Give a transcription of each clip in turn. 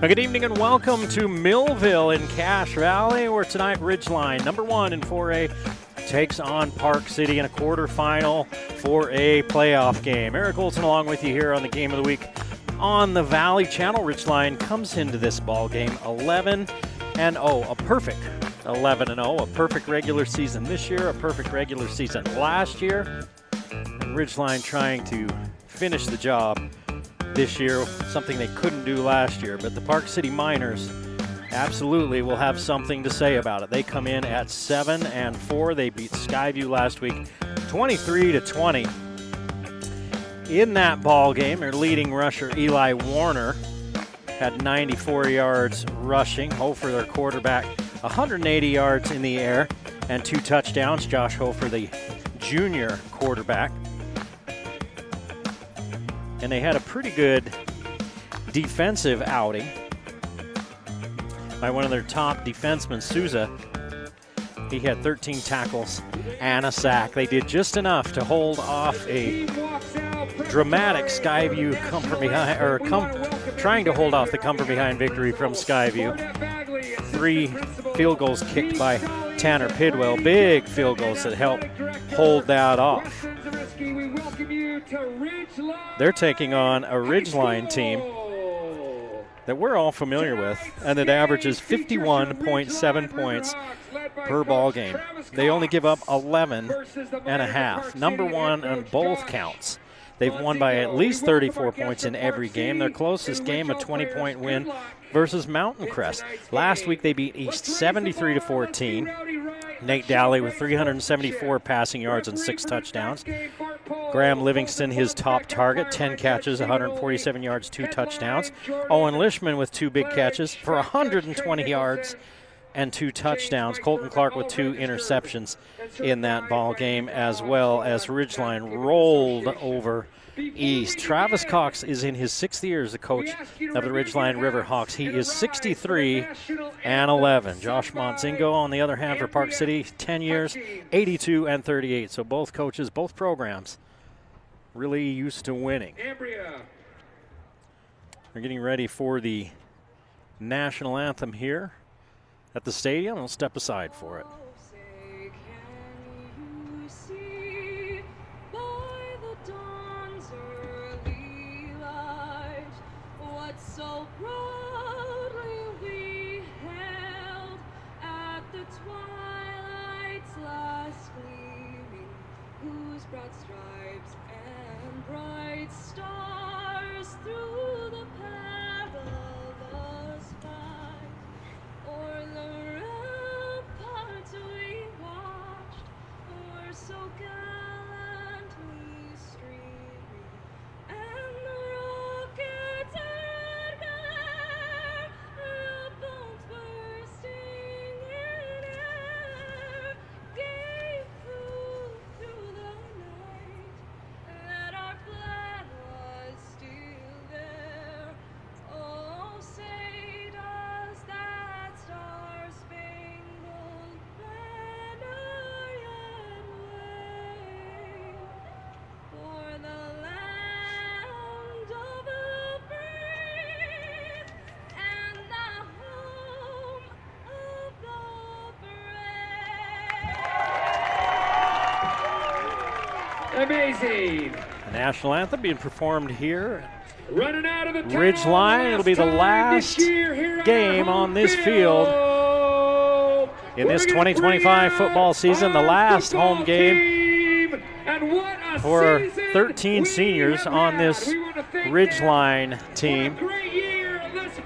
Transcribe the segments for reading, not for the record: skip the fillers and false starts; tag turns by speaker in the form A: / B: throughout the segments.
A: Well, good evening and welcome to Millville in Cache Valley, where tonight Ridgeline, number 1 in 4A, takes on Park City in a quarterfinal for a playoff game. Eric Olson along with you here on the Game of the Week on the Valley Channel. Ridgeline comes into this ball game 11-0, a perfect 11-0, a perfect regular season this year, a perfect regular season last year. And Ridgeline trying to finish the job this year, something they couldn't do last year. But the Park City Miners absolutely will have something to say about it. They come in at 7-4. They beat Skyview last week 23-20. In that ball game, their leading rusher Eli Warner had 94 yards rushing. Hofer, their quarterback, 180 yards in the air and 2 touchdowns. Josh Hofer, the junior quarterback. And they had a pretty good defensive outing by one of their top defensemen, Souza. He had 13 tackles and a sack. They did just enough to hold off a dramatic Skyview trying to hold off the come from behind victory from Skyview. 3 field goals kicked by Tanner Pidwell, big field goals that helped hold that off. They're taking on a Ridgeline team that we're all familiar with, and it averages 51.7 points per ball game. They only give up 11.5. Number 1 on both counts. They've won by at least 34 points in every game. Their closest game, a 20-point win versus Mountain Crest. Last week they beat East 73-14. Nate Dowley with 374 passing yards and 6 touchdowns. Graham Livingston, his top target, 10 catches, 147 yards, 2 touchdowns. Owen Lishman with 2 big catches for 120 yards and 2 touchdowns. Colton Clark with 2 interceptions in that ball game, as well as Ridgeline rolled over East. Travis Cox is in his 6th year as the coach of the Ridgeline Riverhawks. He is 63-11. Josh Monzingo, on the other hand, for Park City, 10 years, 82-38. So both coaches, both programs, really used to winning. They're getting ready for the national anthem here at the stadium. We'll step aside for it.
B: So proudly we hailed at the twilight's last gleaming, whose broad stripes and bright stars through the perilous fight, o'er the ramparts we watched, were so gallantly streaming, and the rockets
C: amazing.
A: The national anthem being performed here
C: Running out of the
A: Ridgeline. It'll be the last game on this field in this 2025 football season, the last home game for 13 seniors on this Ridgeline team.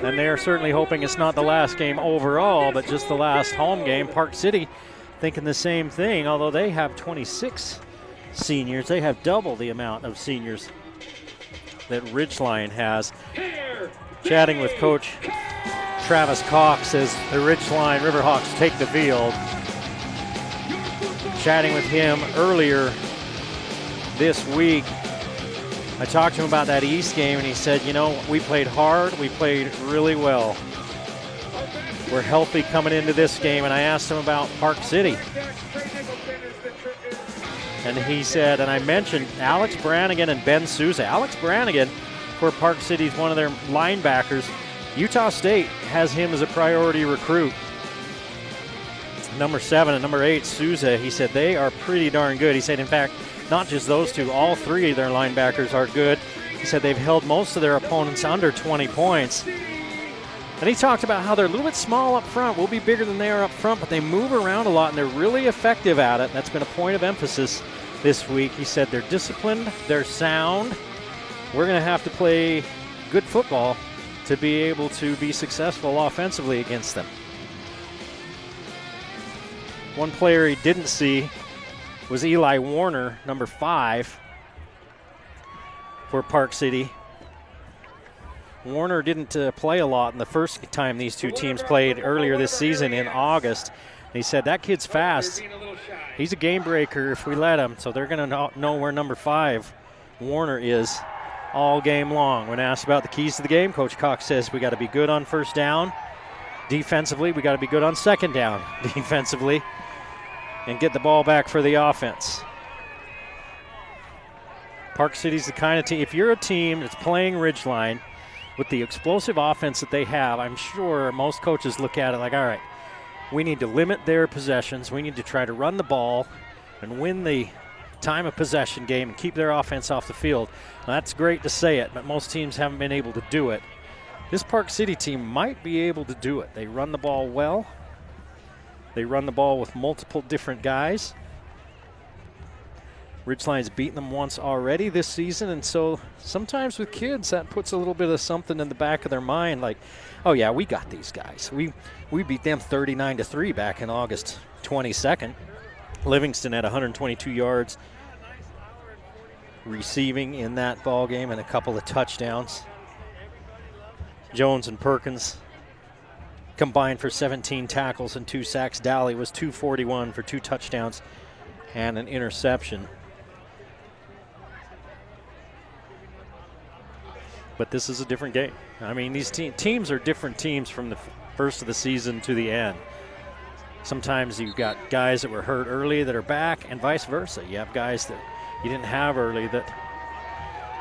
A: And they are certainly hoping it's not the last game overall, but just the last home game. Park City thinking the same thing, although they have 26 seniors. They have double the amount of seniors that Ridgeline has. Chatting with Coach Travis Cox as the Ridgeline Riverhawks take the field. Chatting with him earlier this week, I talked to him about that East game, and he said, you know, we played hard, we played really well. We're healthy coming into this game, and I asked him about Park City. And he said, and I mentioned Alex Brannigan and Ben Souza. Alex Brannigan for Park City is one of their linebackers. Utah State has him as a priority recruit. Number 7 and number 8, Souza, he said they are pretty darn good. He said, in fact, not just those two, all 3 of their linebackers are good. He said they've held most of their opponents under 20 points. And he talked about how they're a little bit small up front. We'll be bigger than they are up front, but they move around a lot, and they're really effective at it. That's been a point of emphasis this week. He said they're disciplined, they're sound. We're going to have to play good football to be able to be successful offensively against them. One player he didn't see was Eli Warner, number 5 for Park City. Warner didn't play a lot in the first time these two teams played earlier this season in August. He said that kid's fast. He's a game breaker if we let him, so they're going to know where number 5 Warner is all game long. When asked about the keys to the game, Coach Cox says we got to be good on first down. Defensively, we got to be good on second down defensively and get the ball back for the offense. Park City's the kind of team, if you're a team that's playing Ridgeline with the explosive offense that they have, I'm sure most coaches look at it like, all right, we need to limit their possessions. We need to try to run the ball and win the time of possession game and keep their offense off the field. Now, that's great to say it, but most teams haven't been able to do it. This Park City team might be able to do it. They run the ball well. They run the ball with multiple different guys. Ridgeline's beaten them once already this season, and so sometimes with kids that puts a little bit of something in the back of their mind like, oh yeah, we got these guys. We beat them 39-3 back in August 22nd. Livingston had 122 yards receiving in that ball game and a couple of touchdowns. Jones and Perkins combined for 17 tackles and 2 sacks. Daly was 241 for 2 touchdowns and an interception. But this is a different game. I mean, these teams are different teams from the first of the season to the end. Sometimes you've got guys that were hurt early that are back, and vice versa. You have guys that you didn't have early that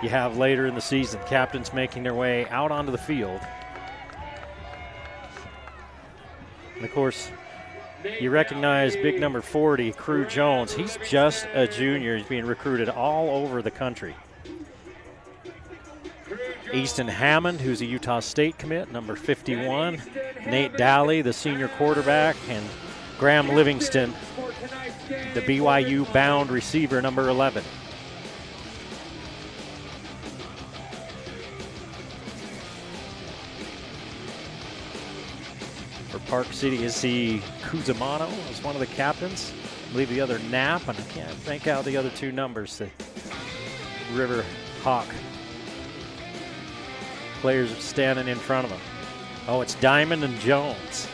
A: you have later in the season. Captains making their way out onto the field. And of course, you recognize big number 40, Crew Jones. He's just a junior. He's being recruited all over the country. Easton Hammond, who's a Utah State commit, number 51. Nate Daly, the senior quarterback, and Graham Livingston, the BYU bound receiver, number 11. For Park City, is he Kuzamano is one of the captains. I believe the other Knapp, and I can't make out the other 2 numbers. The River Hawk players standing in front of him. Oh, it's Diamond and Jones.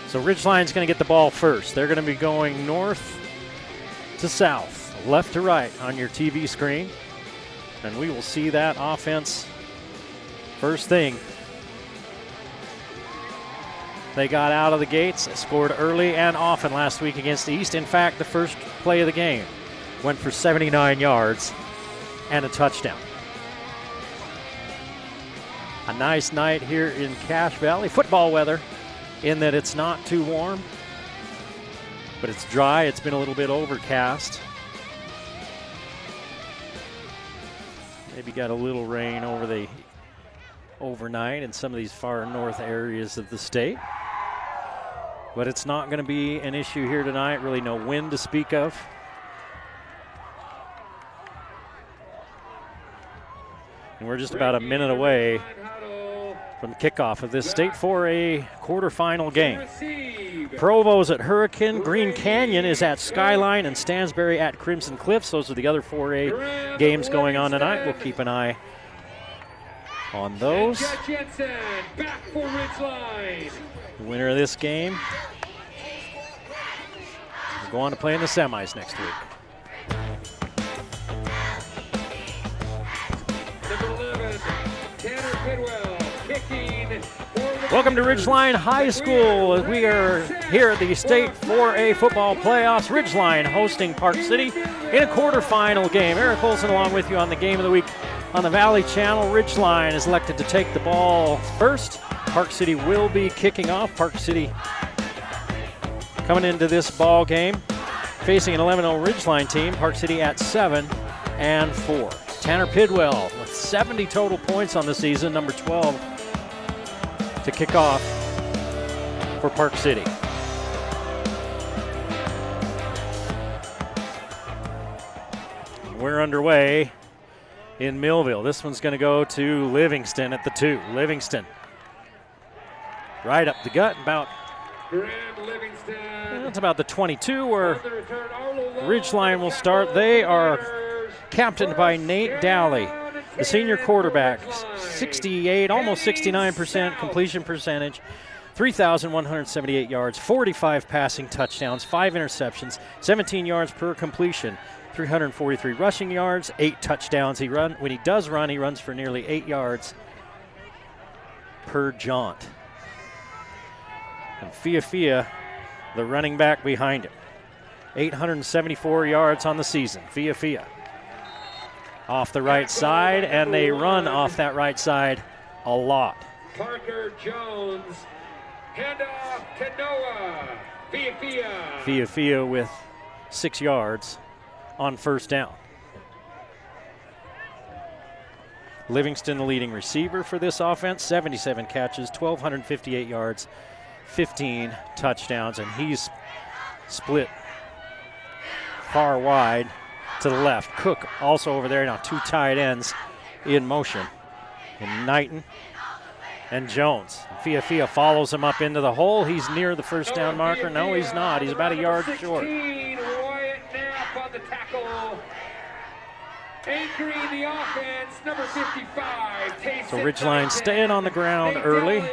A: So Ridgeline's going to get the ball first. They're going to be going north to south, left to right on your TV screen. And we will see that offense first thing. They got out of the gates, scored early and often last week against the East. In fact, the first play of the game went for 79 yards and a touchdown. A nice night here in Cache Valley. Football weather in that it's not too warm, but it's dry. It's been a little bit overcast. Maybe got a little rain over the overnight in some of these far north areas of the state. But it's not going to be an issue here tonight. Really no wind to speak of. And we're just about a minute away from the kickoff of this State 4A quarterfinal game. Provo's at Hurricane, Green Canyon is at Skyline, and Stansbury at Crimson Cliffs. Those are the other 4A games going on tonight. We'll keep an eye on those.
C: Back for Ridgeline.
A: The winner of this game will go on to play in the semis next week. Welcome to Ridgeline High School. We are here at the State 4A football playoffs. Ridgeline hosting Park City in a quarterfinal game. Eric Olson along with you on the game of the week on the Valley Channel. Ridgeline is elected to take the ball first. Park City will be kicking off. Park City coming into this ball game facing an 11-0 Ridgeline team. Park City at 7-4. Tanner Pidwell with 70 total points on the season, number 12, to kick off for Park City. We're underway in Millville. This one's going to go to Livingston at the 2. Livingston right up the gut, about that's about the 22 where Ridgeline will start. They are captained by Nate Dally, the senior quarterback. 68, almost 69% completion percentage, 3,178 yards, 45 passing touchdowns, 5 interceptions, 17 yards per completion, 343 rushing yards, 8 touchdowns. When he does run, he runs for nearly 8 yards per jaunt. And Fia, the running back behind him, 874 yards on the season. Fia off the right side, and they run off that right side a lot.
C: Parker Jones, handoff to Noah.
A: Fia with 6 yards on first down. Livingston, the leading receiver for this offense, 77 catches, 1,258 yards, 15 touchdowns, and he's split far wide to the left. Cook also over there now, 2 tight ends in motion. And Knighton and Jones. Fia follows him up into the hole. He's near the first down marker. No, he's not. He's about a yard short.
C: Wyatt Knapp on the tackle. Anchoring the offense, number 55.
A: So Ridgeline staying on the ground early.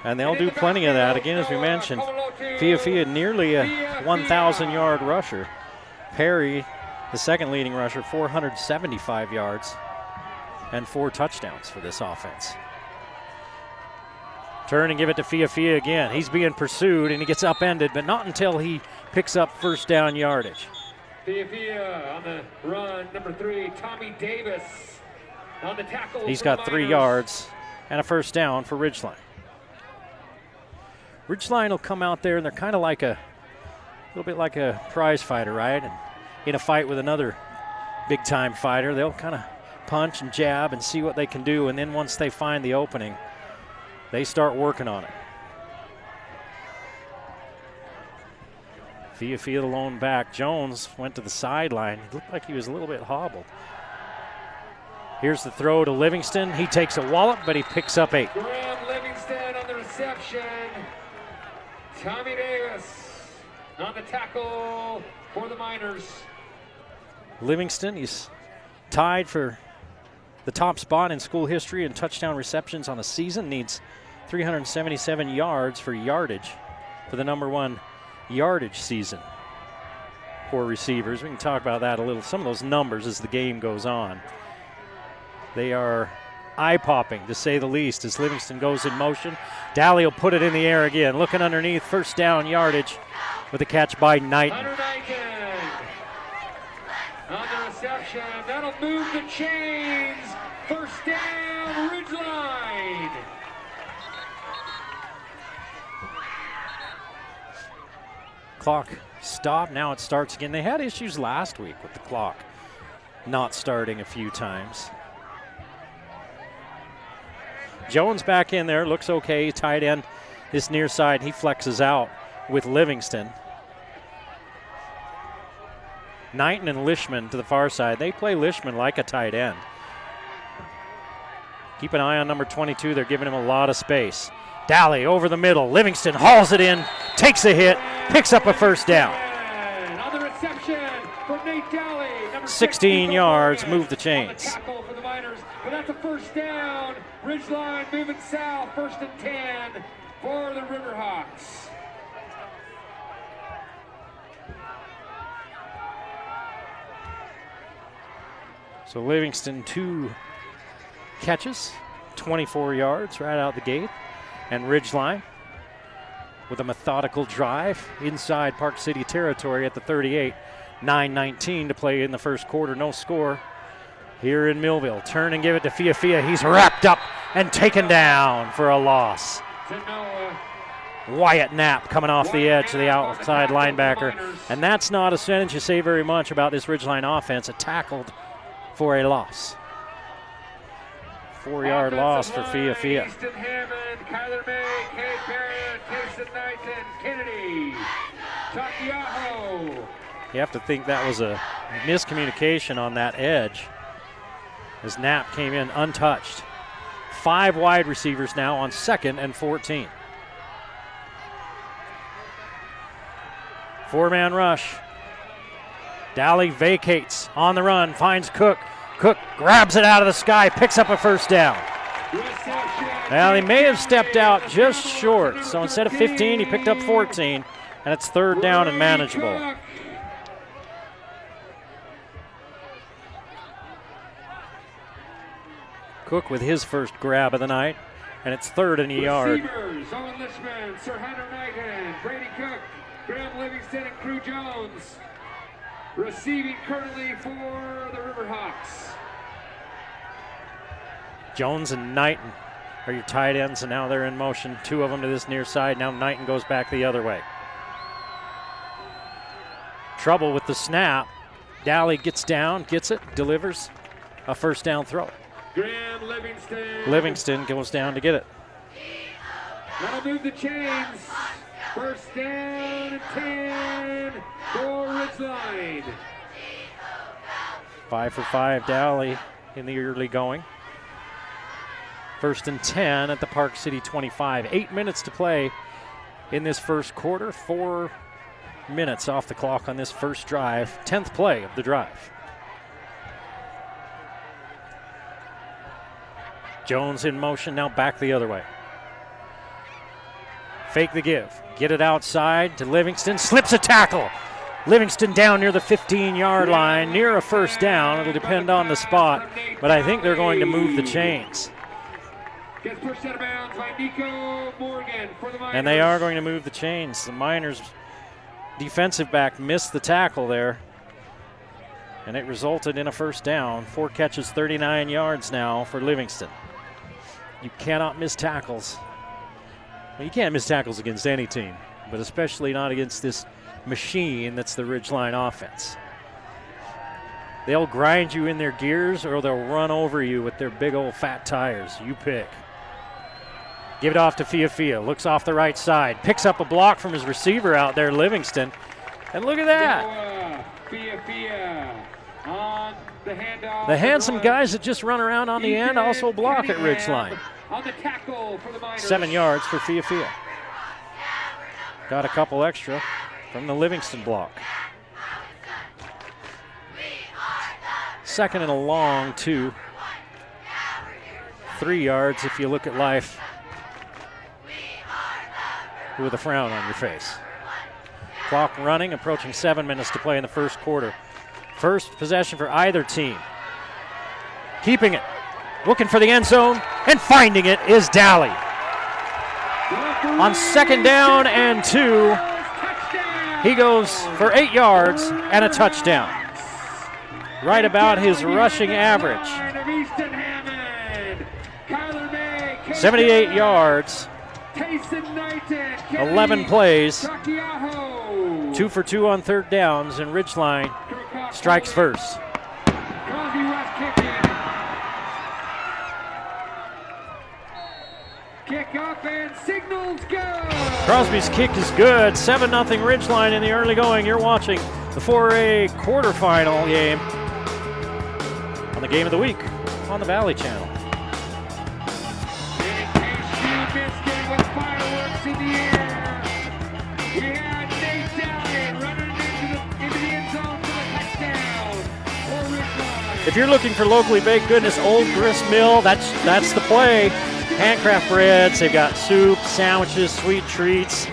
A: And they'll do plenty of that. Again, as we mentioned, Fia nearly a 1,000-yard rusher. Perry, the second leading rusher, 475 yards and 4 touchdowns for this offense. Turn and give it to Fia again. He's being pursued, and he gets upended, but not until he picks up first down yardage.
C: Fia on the run, number 3, Tommy Davis on the tackle.
A: He's got 3 yards and a first down for Ridgeline. Ridgeline will come out there, and they're kind of like a little bit like a prize fighter, right? And in a fight with another big-time fighter, they'll kind of punch and jab and see what they can do, and then once they find the opening, they start working on it. Fia the lone back. Jones went to the sideline. It looked like he was a little bit hobbled. Here's the throw to Livingston. He takes a wallop, but he picks up 8.
C: Graham Livingston on the reception. Tommy Davis on the tackle for the Miners.
A: Livingston, he's tied for the top spot in school history in touchdown receptions on the season. Needs 377 yards for yardage for the number 1 yardage season for receivers. We can talk about that a little. Some of those numbers as the game goes on. They are eye-popping, to say the least, as Livingston goes in motion. Dally will put it in the air again. Looking underneath, first down yardage with a catch by Knighton.
C: Hunter Knighton on the reception. That'll move the chains. First down, Ridgeline.
A: Clock stopped. Now it starts again. They had issues last week with the clock not starting a few times. Jones back in there, looks okay. Tight end, this near side, he flexes out with Livingston. Knighton and Lishman to the far side. They play Lishman like a tight end. Keep an eye on number 22. They're giving him a lot of space. Dally over the middle. Livingston hauls it in, takes a hit, picks up a first down.
C: On the reception from Nate Dally,
A: 16 yards, move the chains.
C: Tackle for the Miners, but that's a first down. Ridgeline moving south, 1st and 10 for the Riverhawks.
A: So Livingston 2 catches, 24 yards right out the gate. And Ridgeline with a methodical drive inside Park City territory at the 38. 9:19 to play in the first quarter. No score here in Millville. Turn and give it to Fia. He's wrapped up and taken down for a loss. Wyatt Knapp coming off the edge to the outside linebacker. And that's not a sentence you say very much about this Ridgeline offense. A tackled for a loss. 4-yard loss for Fia.
C: Easton Hammond, Kyler May, Kate Barrett, Jason Knighton, Kennedy, Takiaho.
A: You have to think that was a miscommunication on that edge as Knapp came in untouched. 5 wide receivers now on 2nd and 14. 4-man rush. Dally vacates on the run, finds Cook. Cook grabs it out of the sky, picks up a first down. Well, he may have stepped out just short, so instead of 15, he picked up 14, and it's 3rd down and manageable. Cook with his first grab of the night, and it's 3rd and a yard.
C: Receivers, Owen Lishman, Sir Hunter Knighton, Brady Cook, Graham Livingston, and Crew Jones. Receiving currently for the Riverhawks.
A: Jones and Knighton are your tight ends, and now they're in motion. 2 of them to this near side. Now Knighton goes back the other way. Trouble with the snap. Dally gets down, gets it, delivers a first down throw.
C: Graham Livingston.
A: Livingston goes down to get it.
C: That'll move the chains. First down and 10 for Ridgeline.
A: 5 for 5, Dally in the early going. 1st and 10 at the Park City 25. 8 minutes to play in this first quarter. 4 minutes off the clock on this first drive. 10th play of the drive. Jones in motion, now back the other way. Fake the give. Get it outside to Livingston. Slips a tackle. Livingston down near the 15-yard line, near a first down. It'll depend on the spot, but I think they're going to move the chains.
C: Gets pushed out of bounds by Nico Morgan for the Miners.
A: And they are going to move the chains. The Miners defensive back missed the tackle there, and it resulted in a first down. 4 catches, 39 yards now for Livingston. You cannot miss tackles. Well, you can't miss tackles against any team, but especially not against this machine that's the Ridgeline offense. They'll grind you in their gears or they'll run over you with their big old fat tires. You pick. Give it off to Fia. Looks off the right side. Picks up a block from his receiver out there, Livingston. And look at that.
C: Fia on the handoff.
A: The handsome guys that just run around on the end also block at Ridgeline.
C: On the tackle for the Miners.
A: 7 yards for Fia. Got a couple extra from the Livingston block. 2nd and a long 2. 3 yards if you look at life with a frown on your face. Clock running, approaching 7 minutes to play in the first quarter. First possession for either team. Keeping it. Looking for the end zone, and finding it is Dally. On 2nd down and 2, he goes for 8 yards and a touchdown. Right about his rushing average. 78 yards, 11 plays, 2 for 2 on 3rd downs, and Ridgeline strikes first.
C: Kick up and signals go.
A: Crosby's kick is good. 7-0 Ridgeline in the early going. You're watching the 4A quarterfinal game on the Game of the Week on the Valley Channel.
C: In case you missed it with fireworks in the air, we had Nate Dally running into the end zone for the touchdown for Ridgeline.
A: If you're looking for locally baked goodness, Old Grist Mill, that's the play. Handcraft breads, they've got soup, sandwiches, sweet treats.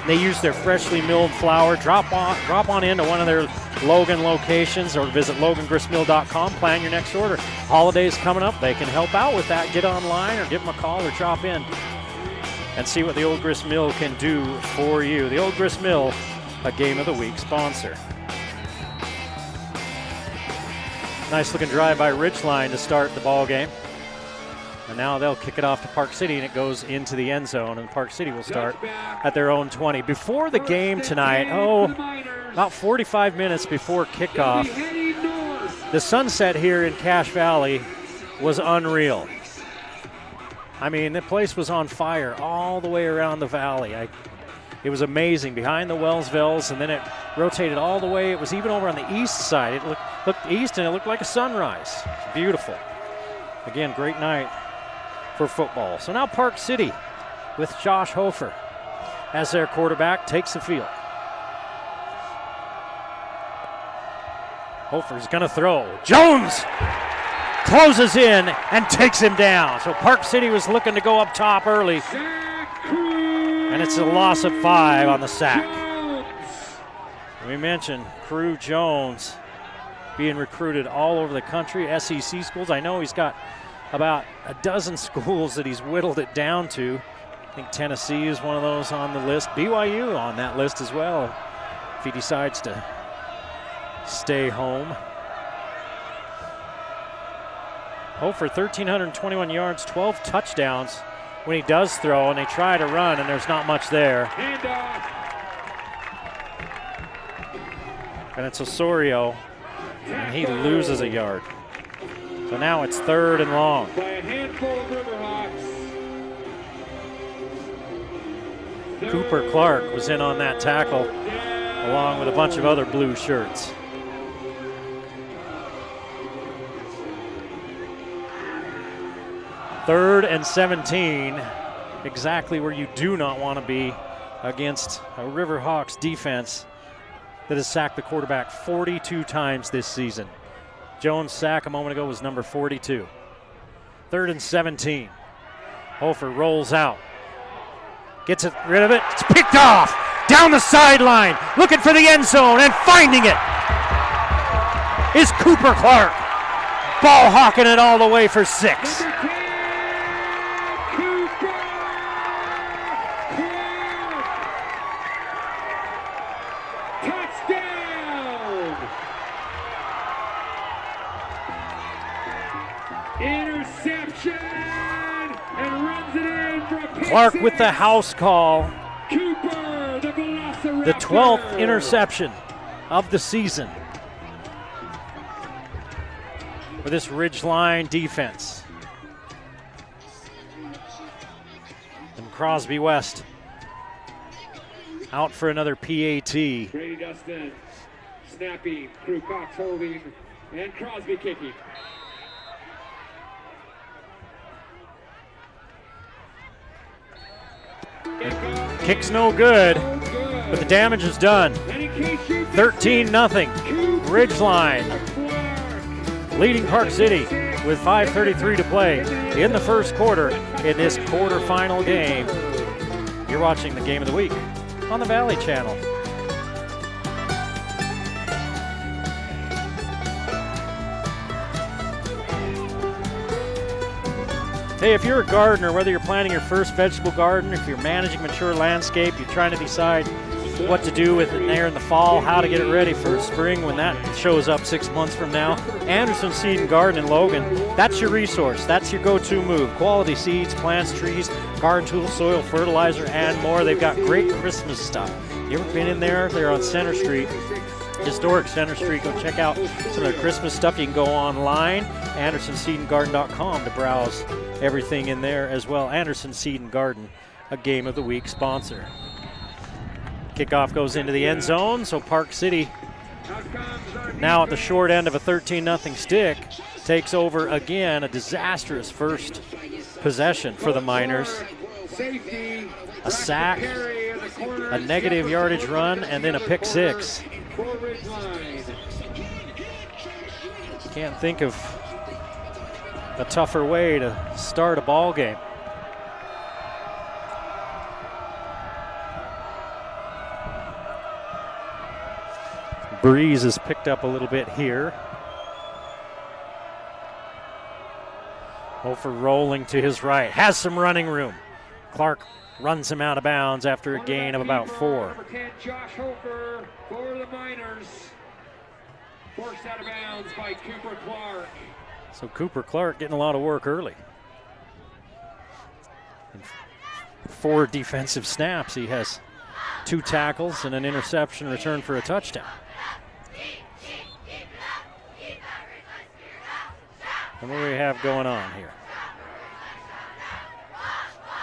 A: They use their freshly milled flour. Drop on into one of their Logan locations or visit logangristmill.com. Plan your next order. Holidays coming up, they can help out with that. Get online or give them a call or drop in and see what the Old Grist Mill can do for you. The Old Grist Mill, a Game of the Week sponsor. Nice looking drive by Ridgeline to start the ball game. And now they'll kick it off to Park City, and it goes into the end zone, and Park City will start at their own 20. Before the game tonight, about 45 minutes before kickoff, the sunset here in Cache Valley was unreal. I mean, the place was on fire all the way around the valley. It was amazing. Behind the Wellsvilles, and then it rotated all the way. It was even over on the east side. It looked east, and it looked like a sunrise. It's beautiful. Again, great night for football. So now Park City with Josh Hofer as their quarterback takes the field. Hofer's going to throw. Jones closes in and takes him down. So Park City was looking to go up top early. And it's a loss of 5 on the sack. We mentioned Crew Jones being recruited all over the country, SEC schools. I know he's got about a dozen schools that he's whittled it down to. I think Tennessee is one of those on the list. BYU on that list as well, if he decides to stay home. Hofer, 1,321 yards, 12 touchdowns when he does throw, and they try to run, and there's not much there. And it's Osorio, and he loses a yard. So now it's 3rd and long.
C: By a handful of Riverhawks.
A: Cooper Clark was in on that tackle, along with a bunch of other blue shirts. Third and 17, exactly where you do not want to be against a Riverhawks defense that has sacked the quarterback 42 times this season. Jones' sack a moment ago was number 42. 3rd and 17. Hofer rolls out. Gets rid of it. It's picked off. Down the sideline. Looking for the end zone and finding it is Cooper Clark. Ball hawking it all the way for 6. Clark with the house call.
C: Cooper,
A: the 12th interception of the season for this Ridgeline defense. And Crosby West out for another PAT.
C: Brady Dustin snapping, Crew Cox holding, and Crosby kicking.
A: Kick's no good, but the damage is done. 13-0. Ridgeline leading Park City with 5:33 to play in the first quarter in this quarterfinal game. You're watching the Game of the Week on the Valley Channel. Hey, if you're a gardener, whether you're planting your first vegetable garden, if you're managing mature landscape, you're trying to decide what to do with it there in the fall, how to get it ready for spring when that shows up 6 months from now, Anderson Seed and Garden in Logan, that's your resource. That's your go-to move. Quality seeds, plants, trees, garden tools, soil, fertilizer, and more. They've got great Christmas stuff. You ever been in there? They're on Center Street. Historic Center Street. Go check out some of the Christmas stuff. You can go online, AndersonSeedandGarden.com, to browse everything in there as well. Anderson Seed and Garden, a Game of the Week sponsor. Kickoff goes into the end zone, so Park City, now at the short end of a 13-0 stick, takes over again. A disastrous first possession for the Miners. A sack, a negative yardage run, and then a pick 6. Can't think of a tougher way to start a ball game. Breeze has picked up a little bit here. Hofer rolling to his right, has some running room. Clark runs him out of bounds after a gain of about 4.
C: Josh Hofer for the Miners. Forced out of bounds by Cooper Clark.
A: So Cooper Clark getting a lot of work early. In 4 defensive snaps, he has 2 tackles and an interception return for a touchdown. And what do we have going on here?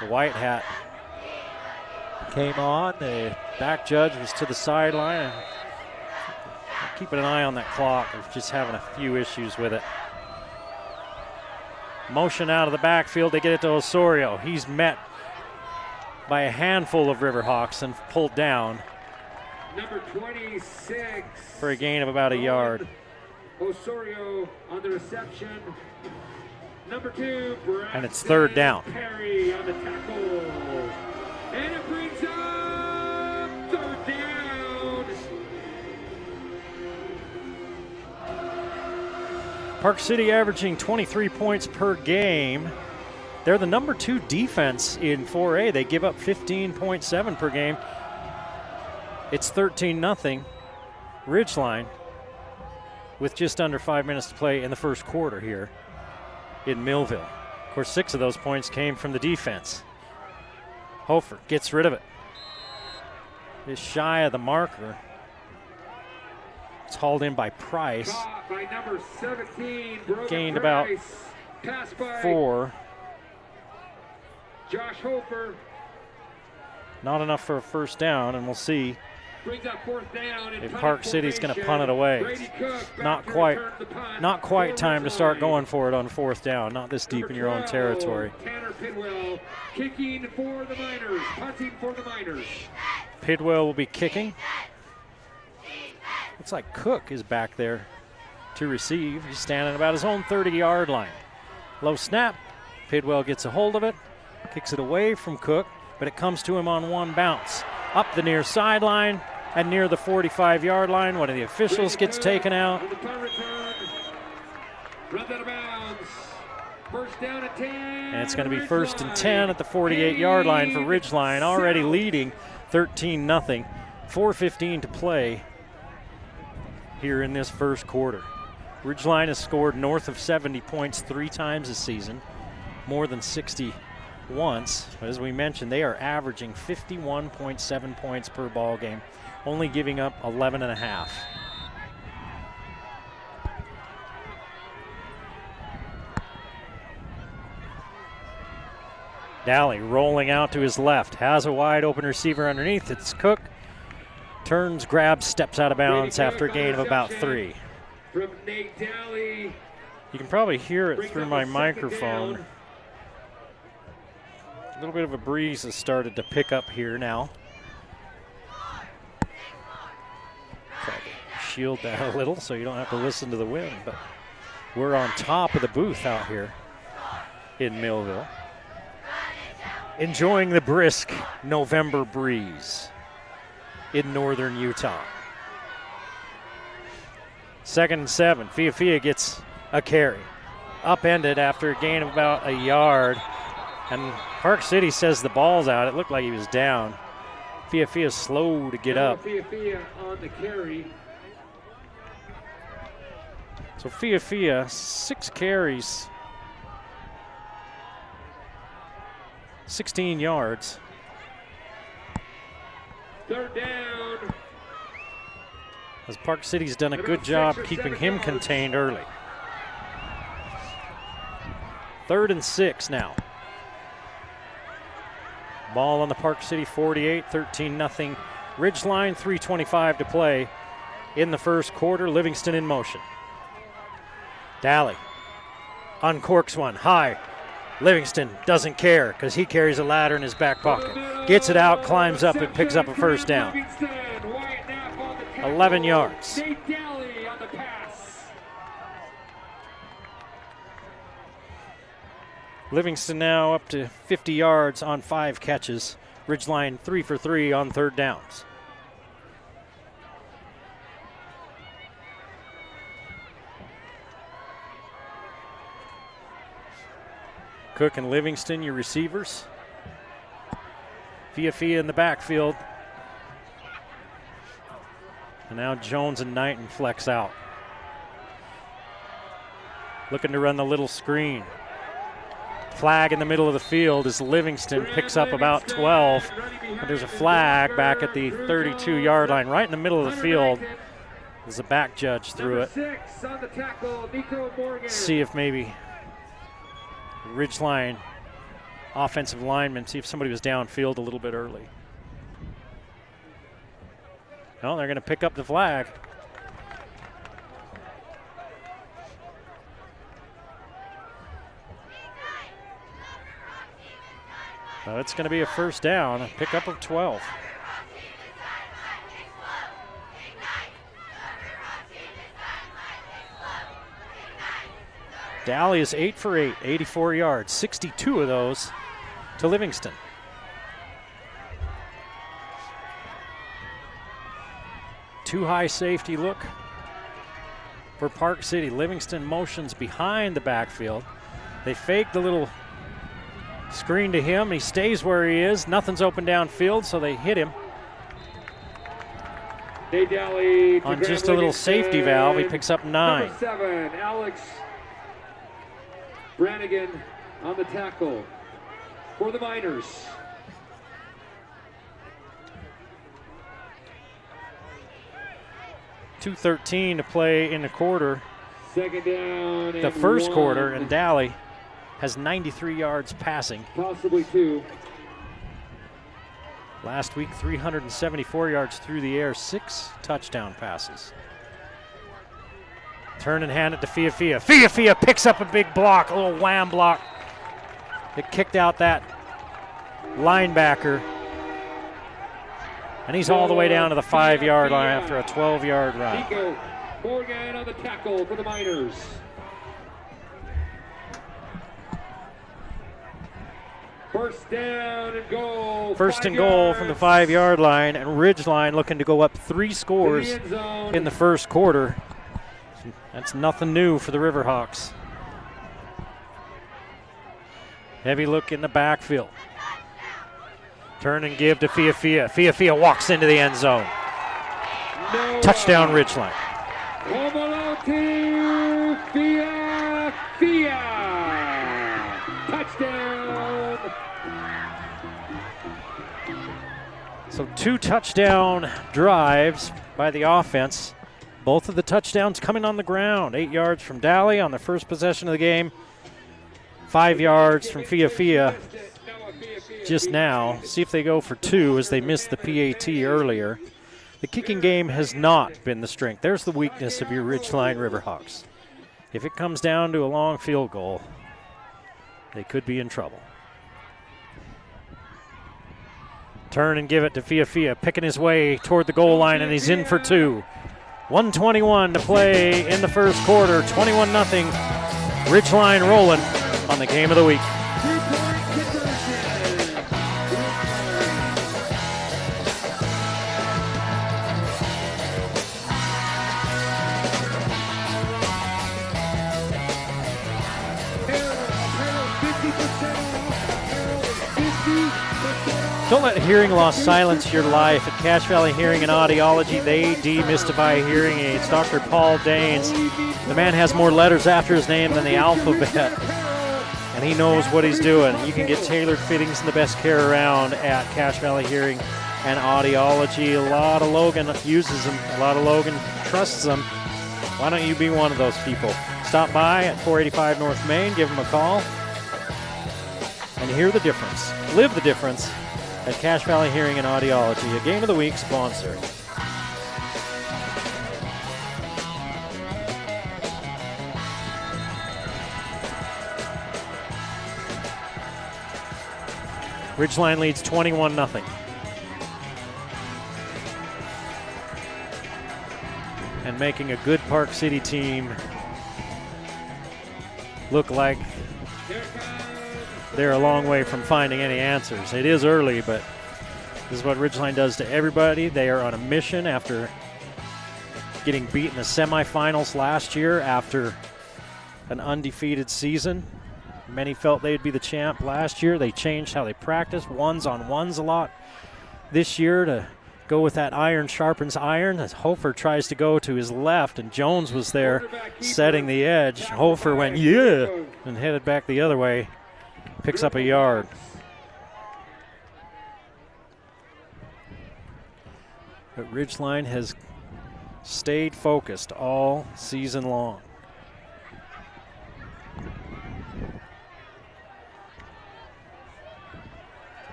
A: The white hat came on. The back judge was to the sideline. Keeping an eye on that clock. We're just having a few issues with it. Motion out of the backfield. They get it to Osorio. He's met by a handful of Riverhawks and pulled down.
C: Number 26.
A: For a gain of about a yard.
C: Osorio on the reception. Number 2, Braxton
A: And it's 3rd down.
C: Perry on the tackle. And it brings up 3rd down.
A: Park City averaging 23 points per game. They're the number 2 defense in 4A. They give up 15.7 per game. It's 13-0 Ridgeline with just under 5 minutes to play in the first quarter here in Millville. Of course, 6 of those points came from the defense. Hofer gets rid of it. Is shy of the marker. It's hauled in by Price.
C: Caught by number 17, Brother
A: Gained
C: Price.
A: about
C: Pass by
A: 4.
C: Josh Hofer.
A: Not enough for a first down, and we'll see
C: Brings up 4th down and
A: if
C: punting
A: Park City's going to punt it away.
C: Brady Cook back
A: Not
C: to
A: quite,
C: return the punt
A: not quite
C: for
A: time to start
C: Ridgeline.
A: going for it on 4th down. Not this deep
C: Number
A: in your own
C: 12,
A: territory.
C: Tanner Pidwell kicking for the Miners, punting for the Miners.
A: Pidwell will be kicking. Looks like Cook is back there to receive. He's standing about his own 30-yard line. Low snap. Pidwell gets a hold of it, kicks it away from Cook, but it comes to him on 1 bounce. Up the near sideline and near the 45-yard line. One of the officials gets taken out.
C: On the punt return, runs out of bounds. First down at 10.
A: And it's going to be 1st and 10 at the 48-yard line for Ridgeline, already leading 13-0. 4:15 to play here in this first quarter. Ridgeline has scored north of 70 points 3 times this season, more than 60 once. As we mentioned, they are averaging 51.7 points per ball game, only giving up 11.5. Daly rolling out to his left, has a wide open receiver underneath. It's Cook. Turns, grabs, steps out of bounds after a gain of about 3.
C: From Nate Daly.
A: You can probably hear it
C: Brings
A: through
C: up
A: my
C: a 2nd
A: microphone.
C: down.
A: A little bit of a breeze has started to pick up here now. Try to shield that a little so you don't have to listen to the wind, but we're on top of the booth out here in Millville, enjoying the brisk November breeze in northern Utah. 2nd and 7. Fiafia gets a carry. Upended after a gain of about a yard. And Park City says the ball's out. It looked like he was down. Fiafia's slow to get up.
C: Fiafia on the carry.
A: So Fiafia, 6 carries, 16 yards.
C: 3rd down.
A: As Park City's done a good job keeping him contained early. 3rd and 6 now. Ball on the Park City 48, 13-0 Ridgeline, 3:25 to play in the first quarter. Livingston in motion. Daly uncorks one high. Livingston doesn't care because he carries a ladder in his back pocket. Gets it out, climbs up, and picks up a first down. 11 yards.
C: Nate Daly on the pass.
A: Livingston now up to 50 yards on 5 catches. Ridgeline 3 for 3 on 3rd downs. Cook and Livingston, your receivers. Fiafia in the backfield. And now Jones and Knighton flex out. looking to run the little screen. Flag in the middle of the field as Livingston picks up about 12. But there's a flag back at the 32-yard line, right in the middle of the field. There's a back judge through it. See if maybe Ridgeline offensive lineman, see if somebody was downfield a little bit early. No, they're going to pick up the flag. So it's going to be a first down, a pickup of 12. Daly is 8 for 8, 84 yards, 62 of those to Livingston. Too high safety look for Park City. Livingston motions behind the backfield. They fake the little screen to him. He stays where he is. Nothing's open downfield, so they hit him. On just a little safety valve, he picks up 9.
C: Number 7, Alex Brannigan on the tackle for the Miners.
A: .213 to play in the quarter.
C: Second down.
A: The first quarter, and Daly has 93 yards passing.
C: Possibly 2.
A: Last week, 374 yards through the air, 6 touchdown passes. Turn and hand it to Fiafia. Fiafia picks up a big block, a little wham block. It kicked out that linebacker. And he's all the way down to the 5-yard line after a 12-yard run.
C: Nico Morgan on the tackle for the Miners. First down and goal.
A: First and goal from the 5-yard line, and Ridgeline looking to go up 3 scores in the first quarter. That's nothing new for the Riverhawks. Heavy look in the backfield. Turn and give to Fiafia. Fiafia walks into the end zone. Touchdown, Ridgeline.
C: Fiafia. Touchdown.
A: So 2 touchdown drives by the offense. Both of the touchdowns coming on the ground. 8 yards from Daly on the first possession of the game. 5 yards from Fiafia just now. See if they go for 2 as they missed the PAT earlier. The kicking game has not been the strength. There's the weakness of your Ridgeline Riverhawks. If it comes down to a long field goal, they could be in trouble. Turn and give it to Fiafia, picking his way toward the goal line, and he's in for 2. 1:21 to play in the first quarter. 21-0. Ridgeline rolling on the game of the week. Don't let hearing loss silence your life. At Cache Valley Hearing and Audiology, they demystify hearing aids. Dr. Paul Danes, the man has more letters after his name than the alphabet, and he knows what he's doing. You can get tailored fittings and the best care around at Cache Valley Hearing and Audiology. A lot of Logan uses them. A lot of Logan trusts them. Why don't you be one of those people? Stop by at 485 North Main, give them a call, and hear the difference. Live the difference at Cache Valley Hearing and Audiology, a Game of the Week sponsor. Ridgeline leads 21-0. And making a good Park City team look like they're a long way from finding any answers. It is early, but this is what Ridgeline does to everybody. They are on a mission after getting beat in the semifinals last year after an undefeated season. Many felt they'd be the champ last year. They changed how they practice, ones-on-ones a lot this year to go with that iron sharpens iron as Hofer tries to go to his left, and Jones was there setting the edge. Hofer went, yeah, and headed back the other way. Picks up a yard. But Ridgeline has stayed focused all season long.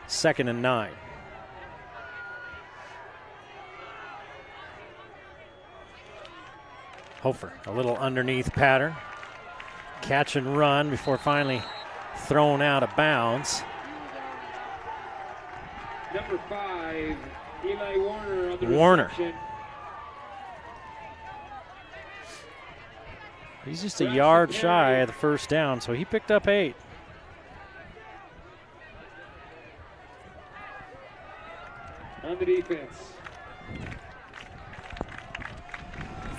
A: Second and 9. Hofer, a little underneath pattern. Catch and run before finally thrown out of bounds.
C: Number 5, Eli Warner on the
A: Warner.
C: reception.
A: He's just a yard shy of the first down, so he picked up 8.
C: On the defense.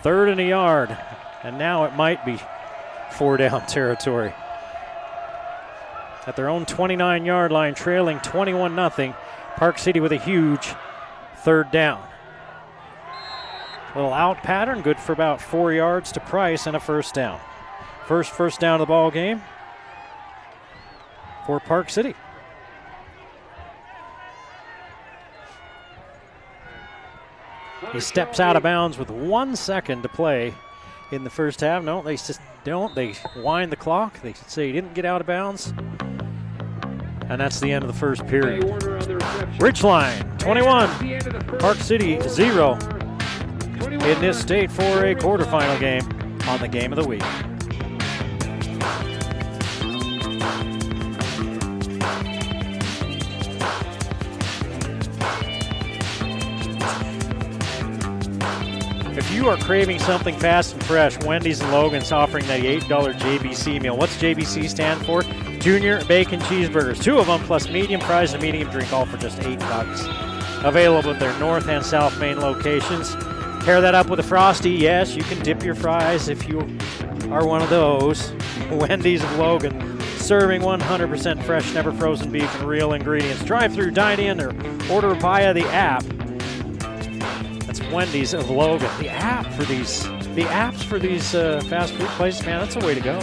A: Third and a yard, and now it might be 4-down territory. At their own 29-yard line, trailing 21-0. Park City with a huge third down. Little out pattern, good for about 4 yards to Price and a first down. First down of the ball game for Park City. He steps out of bounds with 1 second to play in the first half. No, they just don't. They wind the clock. They say he didn't get out of bounds. And that's the end of the first period. Ridgeline, 21. Park City, 0. In this state 4A quarterfinal game on the Game of the Week. If you are craving something fast and fresh, Wendy's and Logan's offering the $8 JBC meal. What's JBC stand for? Junior Bacon Cheeseburgers. 2 of them plus medium fries and medium drink, all for just $8. Available at their North and South Main locations. Pair that up with a Frosty. Yes, you can dip your fries if you are one of those. Wendy's of Logan, serving 100% fresh, never frozen beef and real ingredients. Drive-through, dine in, or order via the app. That's Wendy's of Logan. The apps for these fast food places, man, that's the way to go.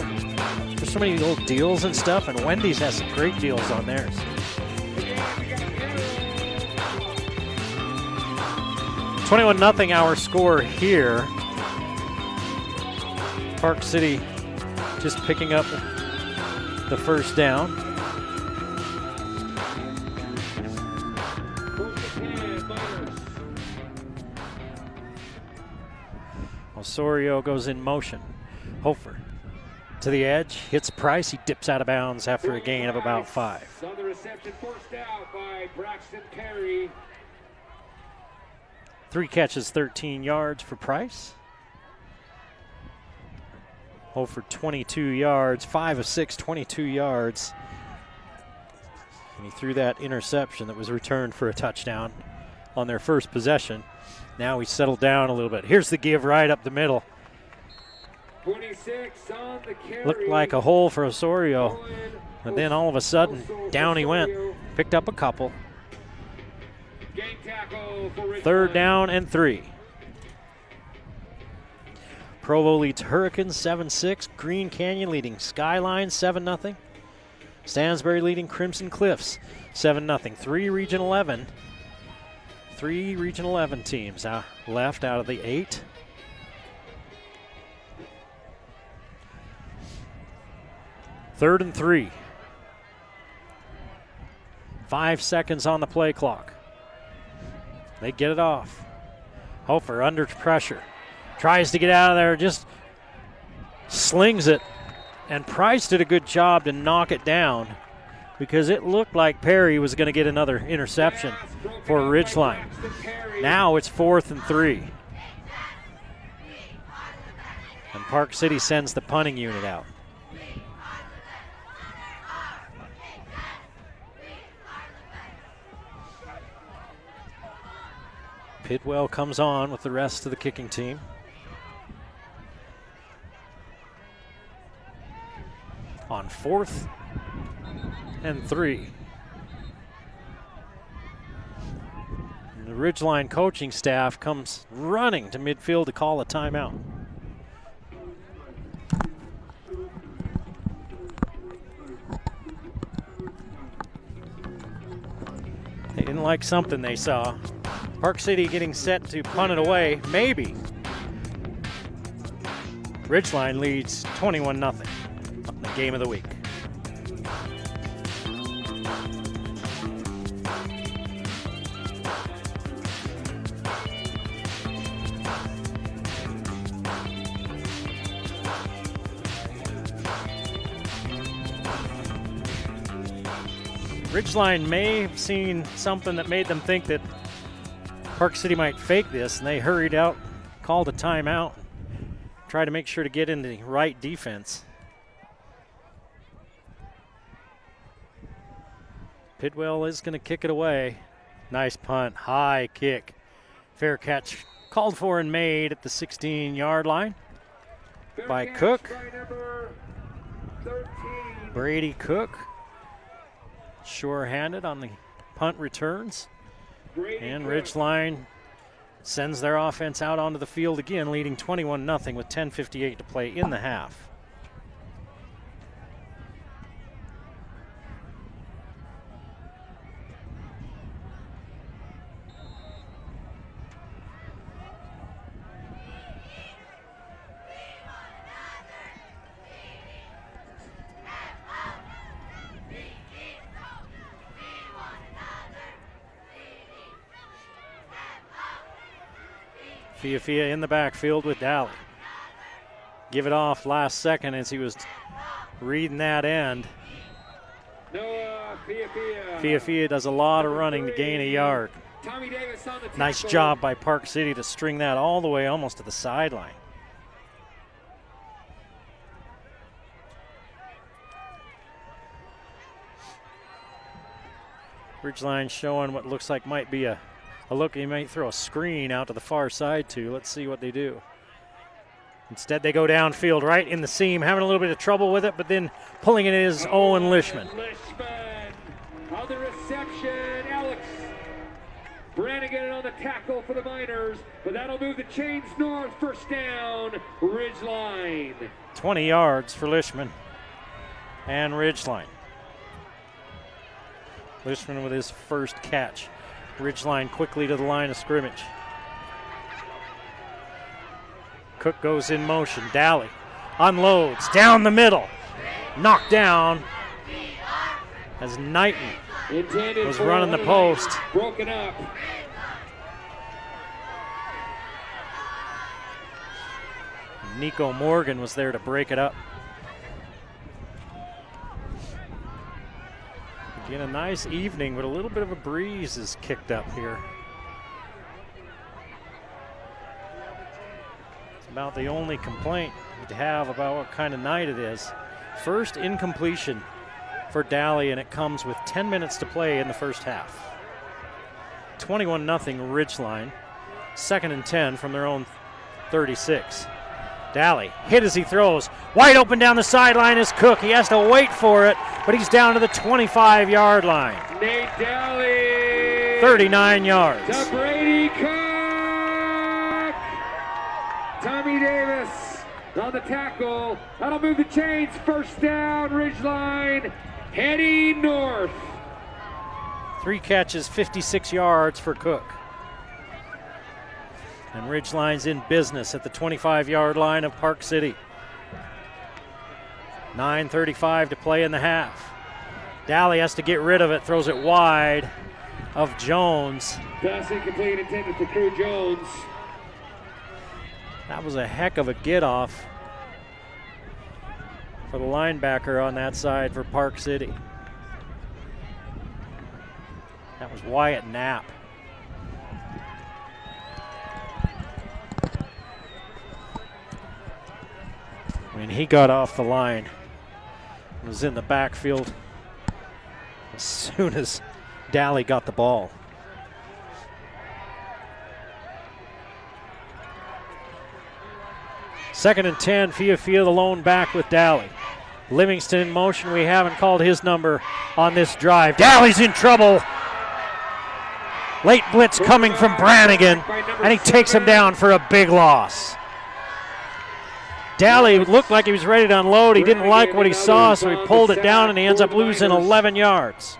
A: There's so many little deals and stuff, and Wendy's has some great deals on theirs. 21-0 our score here. Park City just picking up the first down. Osorio goes in motion. Hofer to the edge, hits Price. He dips out of bounds after a gain of about 5.
C: On the reception, forced out by Braxton Perry.
A: 3 catches, 13 yards for Price. Hofer 22 yards, 5 of 6, 22 yards. And he threw that interception that was returned for a touchdown on their first possession. Now he settled down a little bit. Here's the give right up the middle.
C: 26 on the carry.
A: Looked like a hole for Osorio. And then all of a sudden, down he went. Picked up a couple.
C: Game tackle for Ridgeline.
A: 3rd down and 3. Provo leads Hurricanes 7-6. Green Canyon leading Skyline 7-0. Stansbury leading Crimson Cliffs 7-0. 3 Region 11. 3 Region 11 teams left out of the 8. Third and 3. 5 seconds on the play clock. They get it off. Hofer under pressure. Tries to get out of there, just slings it. And Price did a good job to knock it down because it looked like Perry was going to get another interception for Ridgeline. Now it's 4th and 3. And Park City sends the punting unit out. Pidwell comes on with the rest of the kicking team. On 4th and 3. The Ridgeline coaching staff comes running to midfield to call a timeout. They didn't like something they saw. Park City getting set to punt it away, maybe. Ridgeline leads 21-0 on the game of the week. Ridgeline may have seen something that made them think that Park City might fake this, and they hurried out, called a timeout, tried to make sure to get in the right defense. Pidwell is going to kick it away. Nice punt, high kick. Fair catch called for and made at the 16-yard line by Cook. Brady Cook. Sure-handed on the punt returns. And Ridgeline sends their offense out onto the field again, leading 21-0 with 10:58 to play in the half. Fia in the backfield with Daly. Give it off last second as he was reading that end. Fia does a lot of running to gain a yard. Nice job by Park City to string that all the way almost to the sideline. Ridgeline showing what looks like might be a look. He might throw a screen out to the far side too. Let's see what they do. Instead, they go downfield right in the seam, having a little bit of trouble with it, but then pulling it is Owen Lishman.
C: On the reception, Alex Brannigan on the tackle for the Miners, but that'll move the chains north. First down, Ridgeline.
A: 20 yards for Lishman and Ridgeline. Lishman with his first catch. Ridgeline quickly to the line of scrimmage. Cook goes in motion. Daly unloads down the middle. Knocked down as Knighton was running the post.
C: Broken up.
A: Nico Morgan was there to break it up. Again, a nice evening, but a little bit of a breeze is kicked up here. It's about the only complaint you'd have about what kind of night it is. First incompletion for Daly, and it comes with 10 minutes to play in the first half. 21-0 Ridgeline. 2nd and 10 from their own 36. Daly hit as he throws. Wide open down the sideline is Cook. He has to wait for it, but he's down to the 25-yard line.
C: Nate Daly.
A: 39 yards.
C: To Brady Cook. Tommy Davis on the tackle. That'll move the chains. First down, Ridgeline. Heading north.
A: 3 catches, 56 yards for Cook. And Ridgeline's in business at the 25-yard line of Park City. 9:35 to play in the half. Daly has to get rid of it, throws it wide of Jones.
C: Pass incomplete, intended for Crew Jones.
A: That was a heck of a get-off for the linebacker on that side for Park City. That was Wyatt Knapp. When he got off the line, was in the backfield as soon as Daly got the ball. Second and 10, Fia the lone back with Daly. Livingston in motion. We haven't called his number on this drive. Daly's in trouble. Late blitz coming from Brannigan, and he takes him down for a big loss. Daly looked like he was ready to unload. He didn't like what he saw, so he pulled it down, and he ends up losing 11 yards.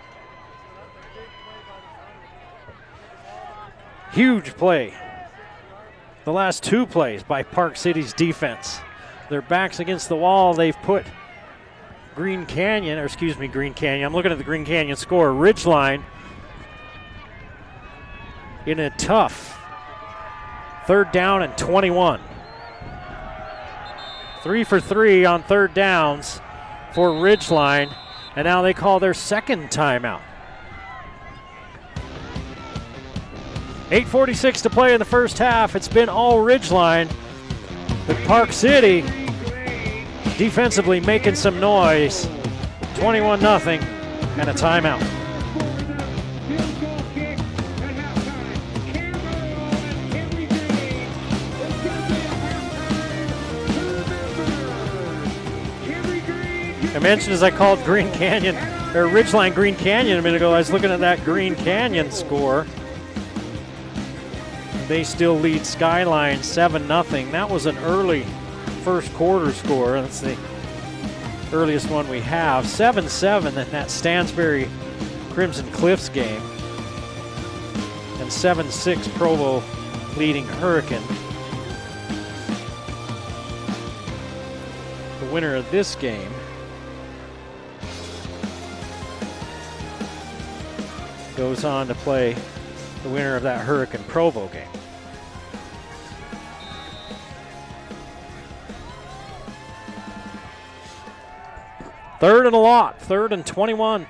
A: Huge play. The last two plays by Park City's defense. Their backs against the wall. They've put Green Canyon. I'm looking at the Green Canyon score. Ridgeline in a tough 3rd down and 21. 3 for 3 on 3rd downs for Ridgeline, and now they call their second timeout. 8:46 to play in the first half. It's been all Ridgeline, but Park City defensively making some noise. 21-0 and a timeout. I mentioned as I called Green Canyon, or Ridgeline Green Canyon a minute ago, I was looking at that Green Canyon score. They still lead Skyline 7-0. That was an early first quarter score. That's the earliest one we have. 7-7 in that Stansbury Crimson Cliffs game. And 7-6 Provo leading Hurricane. The winner of this game goes on to play the winner of that Hurricane Provo game. Third and a lot, 3rd and 21.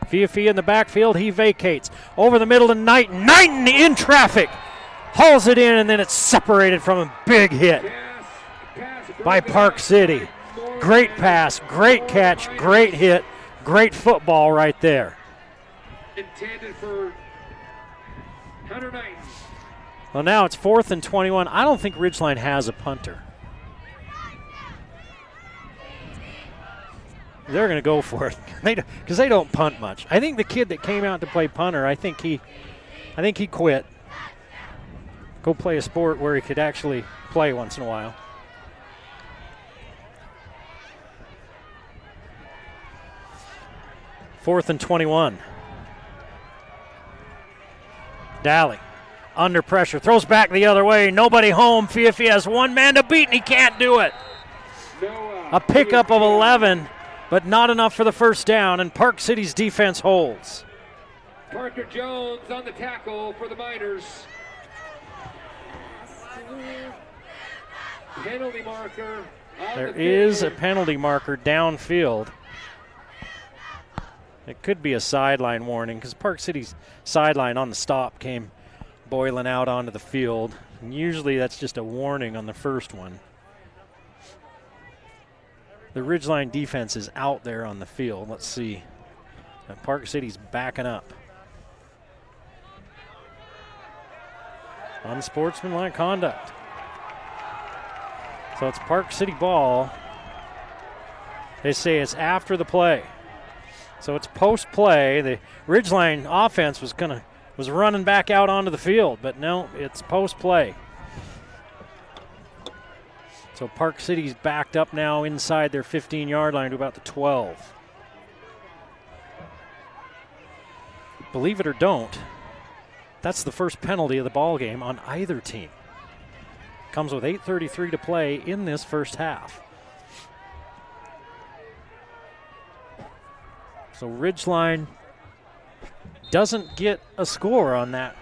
A: Fiafi in the backfield, he vacates. Over the middle to Knighton. Knighton in traffic. Hauls it in, and then it's separated from a big hit by Park City. Great pass, great catch, great hit, great football right there.
C: Intended for Hunter Knighton.
A: Well, now it's 4th and 21. I don't think Ridgeline has a punter. They're going to go for it because they don't punt much. I think the kid that came out to play punter, I think he quit. Go play a sport where he could actually play once in a while. Fourth and 21. Daly under pressure, throws back the other way, nobody home. Fiafi has one man to beat and he can't do it. A pickup of 11, but not enough for the first down, and Park City's defense holds.
C: Parker Jones on the tackle for the Miners. Penalty marker.
A: There is a penalty marker downfield. It could be a sideline warning because Park City's sideline on the stop came boiling out onto the field. And usually that's just a warning on the first one. The Ridgeline defense is out there on the field. Let's see. And Park City's backing up. Unsportsmanlike conduct. So it's Park City ball. They say it's after the play. So it's post-play. The Ridgeline offense was running back out onto the field, but no, it's post-play. So Park City's backed up now inside their 15-yard line to about the 12. Believe it or don't, that's the first penalty of the ball game on either team. Comes with 8:33 to play in this first half. So Ridgeline doesn't get a score on that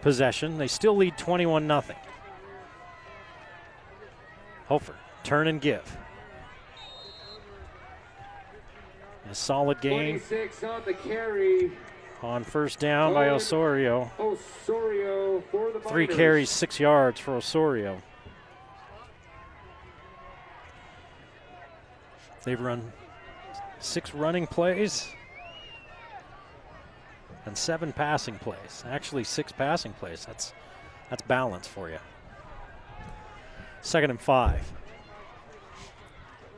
A: possession. They still lead 21-0. Hofer, turn and give. A solid game.
C: 26 on the carry.
A: On first down by Osorio.
C: Osorio for the Miners.
A: 3 carries, 6 yards for Osorio. They've run 6 running plays and 7 passing plays. Actually, 6 passing plays. That's balance for you. 2nd and 5.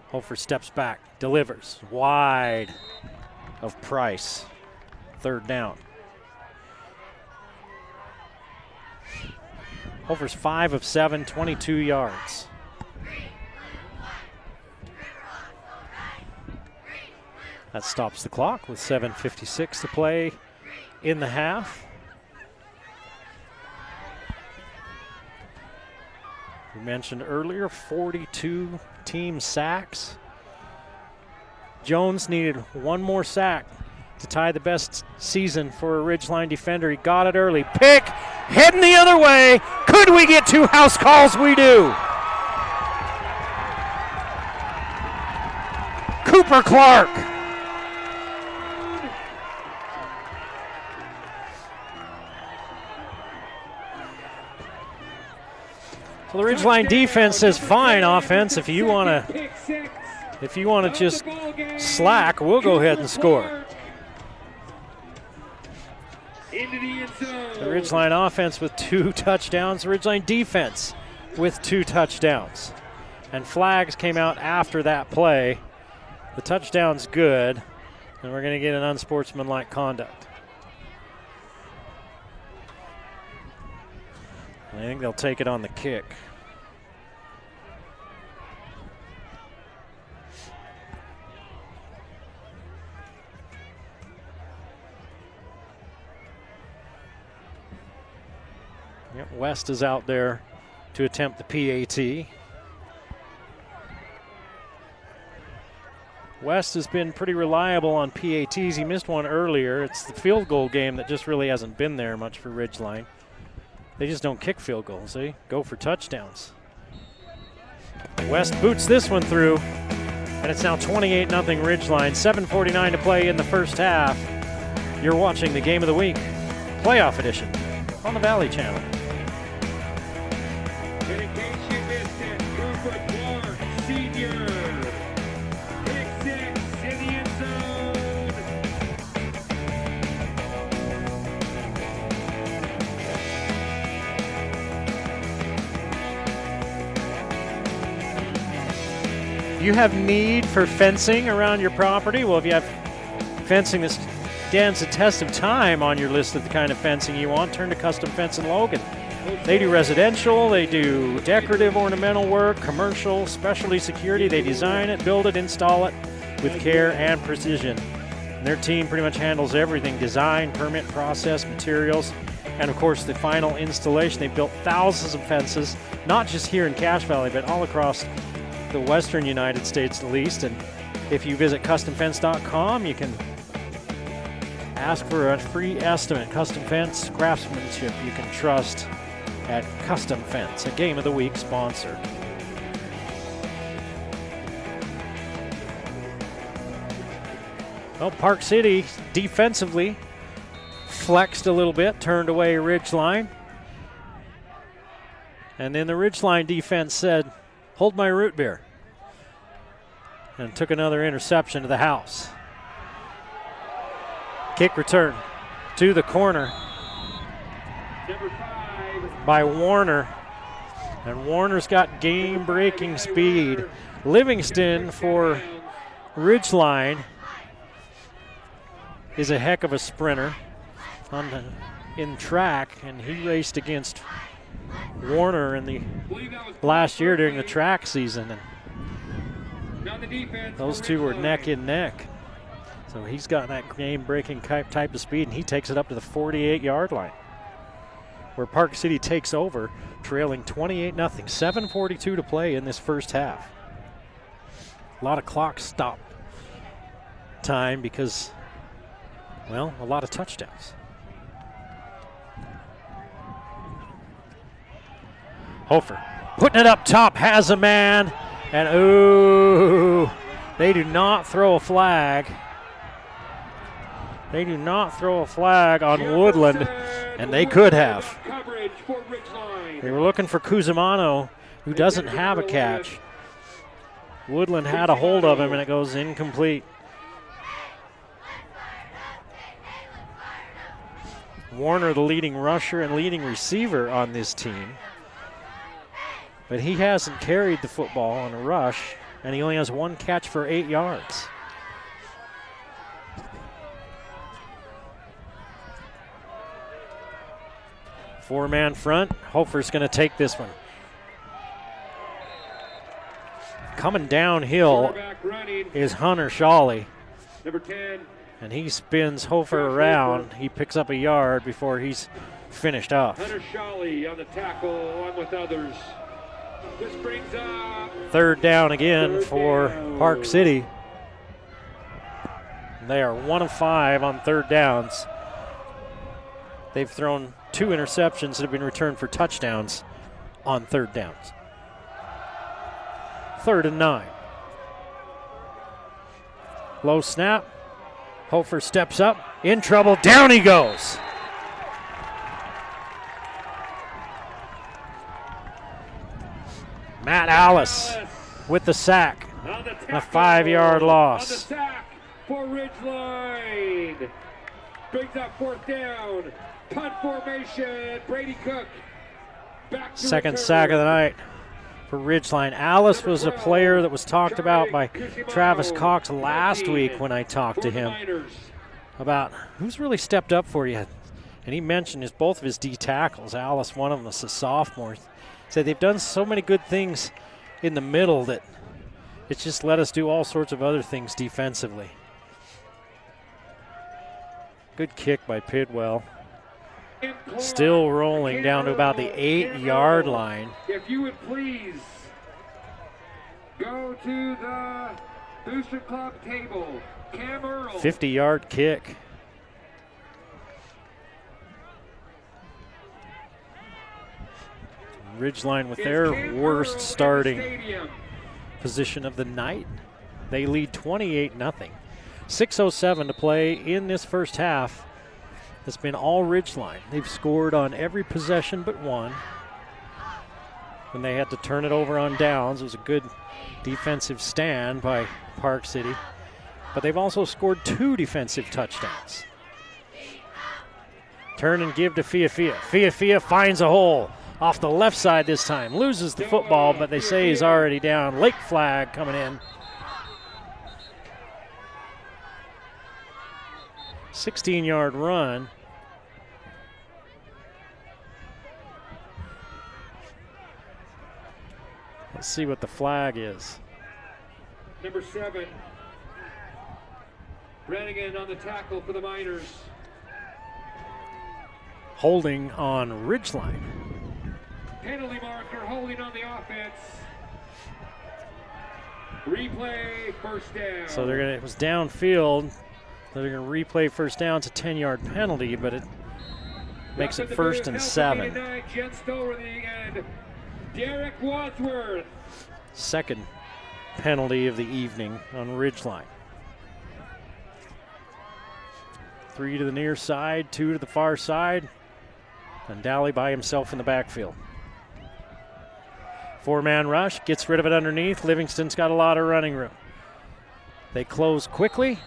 A: Hofer steps back, delivers wide of Price. 3rd down. Hofer's 5 of 7, 22 yards. That stops the clock with 7:56 to play in the half. We mentioned earlier 42 team sacks. Jones needed one more sack to tie the best season for a Ridgeline defender. He got it early. Pick, heading the other way. Could we get 2 house calls? We do. Cooper Clark. So the Ridgeline defense says, fine, offense, if you want to just slack, we'll go ahead and score. The Ridgeline offense with 2 touchdowns, the Ridgeline defense with 2 touchdowns. And flags came out after that play. The touchdown's good, and we're going to get an unsportsmanlike conduct. I think they'll take it on the kick. Yep, West is out there to attempt the PAT. West has been pretty reliable on PATs. He missed one earlier. It's the field goal game that just really hasn't been there much for Ridgeline. They just don't kick field goals. They go for touchdowns. West boots this one through, and it's now 28-0 Ridgeline. 7:49 to play in the first half. You're watching the Game of the Week, playoff edition, on the Valley Channel.
C: And in case you missed it, Cooper Clark, senior. Pick 6 in the end zone.
A: You have need for fencing around your property? Well, if you have fencing that stands the test of time on your list of the kind of fencing you want, turn to Custom Fence in Logan. They do residential, they do decorative ornamental work, commercial, specialty security. They design it, build it, install it with care and precision. And their team pretty much handles everything: design, permit process, materials, and of course the final installation. They built thousands of fences, not just here in Cache Valley, but all across the western United States at least. And if you visit customfence.com, you can ask for a free estimate. Custom Fence, craftsmanship you can trust at Custom Fence, a Game of the Week sponsor. Well, Park City defensively flexed a little bit, turned away Ridgeline. And then the Ridgeline defense said, hold my root beer, and took another interception to the house. Kick return to the corner by Warner. And Warner's got game-breaking speed. Livingston for Ridgeline is a heck of a sprinter in track, and he raced against Warner in the last year during the track season, and those two were neck and neck. So he's got that game-breaking type of speed, and he takes it up to the 48-yard line, where Park City takes over, trailing 28-0. 7:42 to play in this first half. A lot of clock stop time because, well, a lot of touchdowns. Hofer putting it up top, has a man, and ooh, they do not throw a flag. They do not throw a flag on Woodland, and they could have. They were looking for Cusimano, who doesn't have a catch. Woodland had a hold of him, and it goes incomplete. Warner, the leading rusher and leading receiver on this team, but he hasn't carried the football on a rush, and he only has one catch for 8 yards. Four-man front. Hofer's going to take this one. Coming downhill is Hunter Shawley.
C: Number 10.
A: And he spins Hofer around. He picks up a yard before he's finished off.
C: Hunter Shawley on the tackle along with others. This brings up
A: third down again for Park City. They are 1 of 5 on third downs. They've thrown 2 interceptions that have been returned for touchdowns on third downs. 3rd and 9. Low snap. Hofer steps up. In trouble. Down he goes. Matt Alice with the sack. And a 5-yard loss.
C: On the sack for Ridgeline. Brings up 4th down. Punt formation. Brady Cook. Back to
A: Second
C: return.
A: sack of the night for Ridgeline. Alice was a player that was talked about by Travis Cox last week when I talked to him about who's really stepped up for you. And he mentioned both of his D tackles. Alice, one of them, is a sophomore. Said they've done so many good things in the middle that it's just let us do all sorts of other things defensively. Good kick by Pidwell. Still rolling down to about the 8-yard line.
C: If you would please go to the Booster Club table. Cam Earl.
A: 50-yard kick. Ridgeline with their worst starting position of the night. They lead 28-0. 6:07 to play in this first half. It's been all Ridgeline. They've scored on every possession but one. When they had to turn it over on downs, it was a good defensive stand by Park City. But they've also scored 2 defensive touchdowns. Turn and give to Fiafia. Fiafia finds a hole off the left side this time. Loses the football, but they say he's already down. Lake flag coming in. 16-yard run. Let's see what the flag is.
C: Number 7. Brannigan on the tackle for the Miners.
A: Holding on Ridgeline.
C: Penalty marker holding on the offense. Replay first down.
A: So they're gonna. It was downfield. They're gonna replay first down. It's a 10-yard penalty, but it makes it 1st and 7.
C: Jen Stolworthy and Derek Wadsworth.
A: Second penalty of the evening on Ridgeline. 3 to the near side, 2 to the far side, and Dally by himself in the backfield. 4-man rush, gets rid of it underneath. Livingston's got a lot of running room. They close quickly,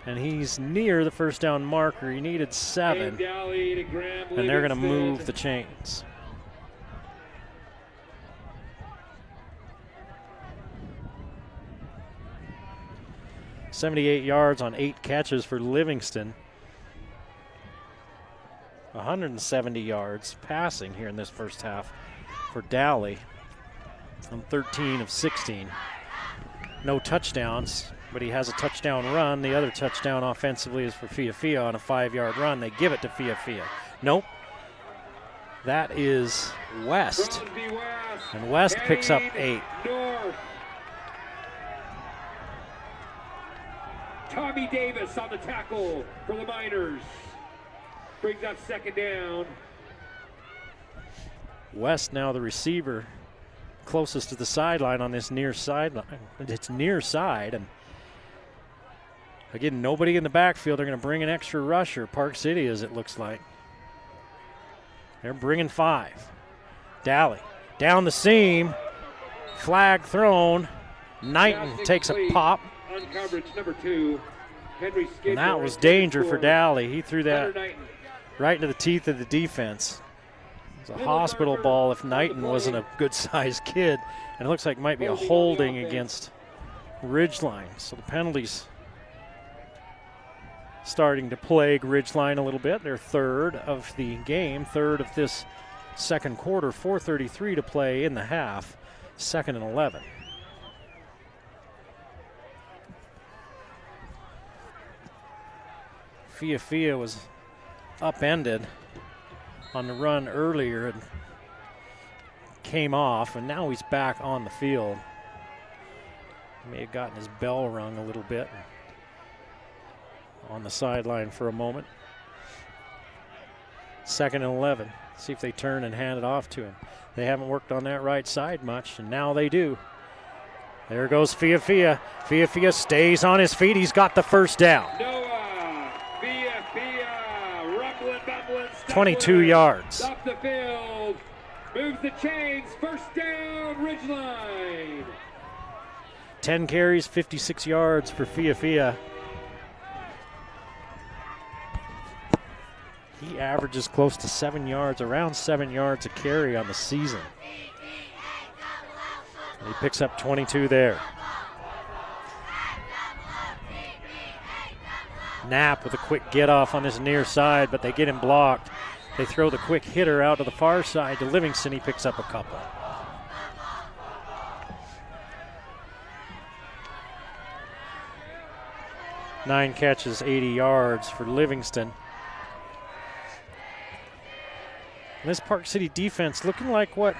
A: and he's near the first down marker. He needed 7, and they're going to move the chains. $78 yards on 8 catches for Livingston. 170 yards passing here in this first half for Dally on 13 of 16. No touchdowns, but he has a touchdown run. The other touchdown offensively is for Fiafia on a 5-yard run. They give it to Fiafia. Nope. That is West. And West picks up 8.
C: Tommy Davis on the tackle for the Miners. Brings up 2nd down.
A: West now the receiver closest to the sideline on this near sideline. It's near side, and again, nobody in the backfield. They're going to bring an extra rusher. Park City, as it looks like. They're bringing 5. Dally down the seam. Flag thrown. Knighton takes a pop.
C: On coverage, number 2, Henry Skidmore.
A: And that was danger for Dally. He threw that right into the teeth of the defense. It was a hospital ball if Knighton wasn't a good-sized kid. And it looks like it might be a holding against Ridgeline. So the penalties starting to plague Ridgeline a little bit. They're third of the game, third of this second quarter, 4:33 to play in the half, 2nd and 11. Fia was upended on the run earlier and came off, and now he's back on the field. May have gotten his bell rung a little bit on the sideline for a moment. 2nd and 11. See if they turn and hand it off to him. They haven't worked on that right side much, and now they do. There goes Fia. Fia stays on his feet. He's got the first down.
C: Noah, Fia, rumbling, bumbling,
A: 22 yards.
C: Off the field, moves the chains, first down, Ridgeline.
A: 10 carries, 56 yards for Fia. He averages close to 7 yards, around 7 yards a carry on the season. And he picks up 22 there. Knapp with a quick get off on his near side, but they get him blocked. They throw the quick hitter out to the far side to Livingston. He picks up a couple. Nine catches, 80 yards for Livingston. And this Park City defense looking like what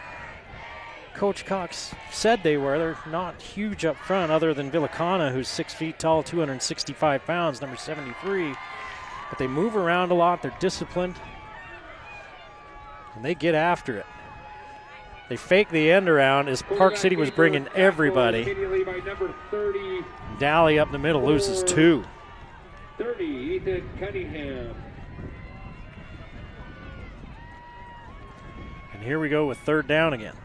A: Coach Cox said they were. They're not huge up front other than Villicana, who's 6 feet tall, 265 pounds, number 73. But they move around a lot. They're disciplined. And they get after it. They fake the end around as Park City was bringing everybody. Daly up the middle loses 2.
C: 30, Ethan Cunningham.
A: And here we go with 3rd down again.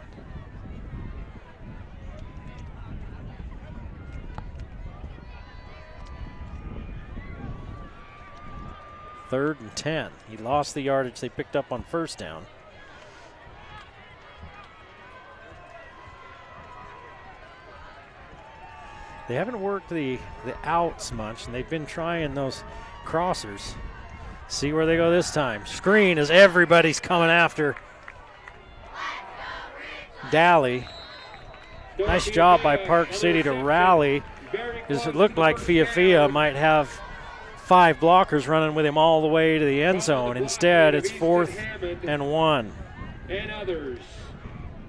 A: Third and 10. He lost the yardage they picked up on 1st down. They haven't worked the outs much, and they've been trying those crossers. See where they go this time. Screen as everybody's coming after Daly. Nice job by Park City to rally, because it looked like Fia might have 5 blockers running with him all the way to the end zone. Instead, it's 4th and 1.
C: And others.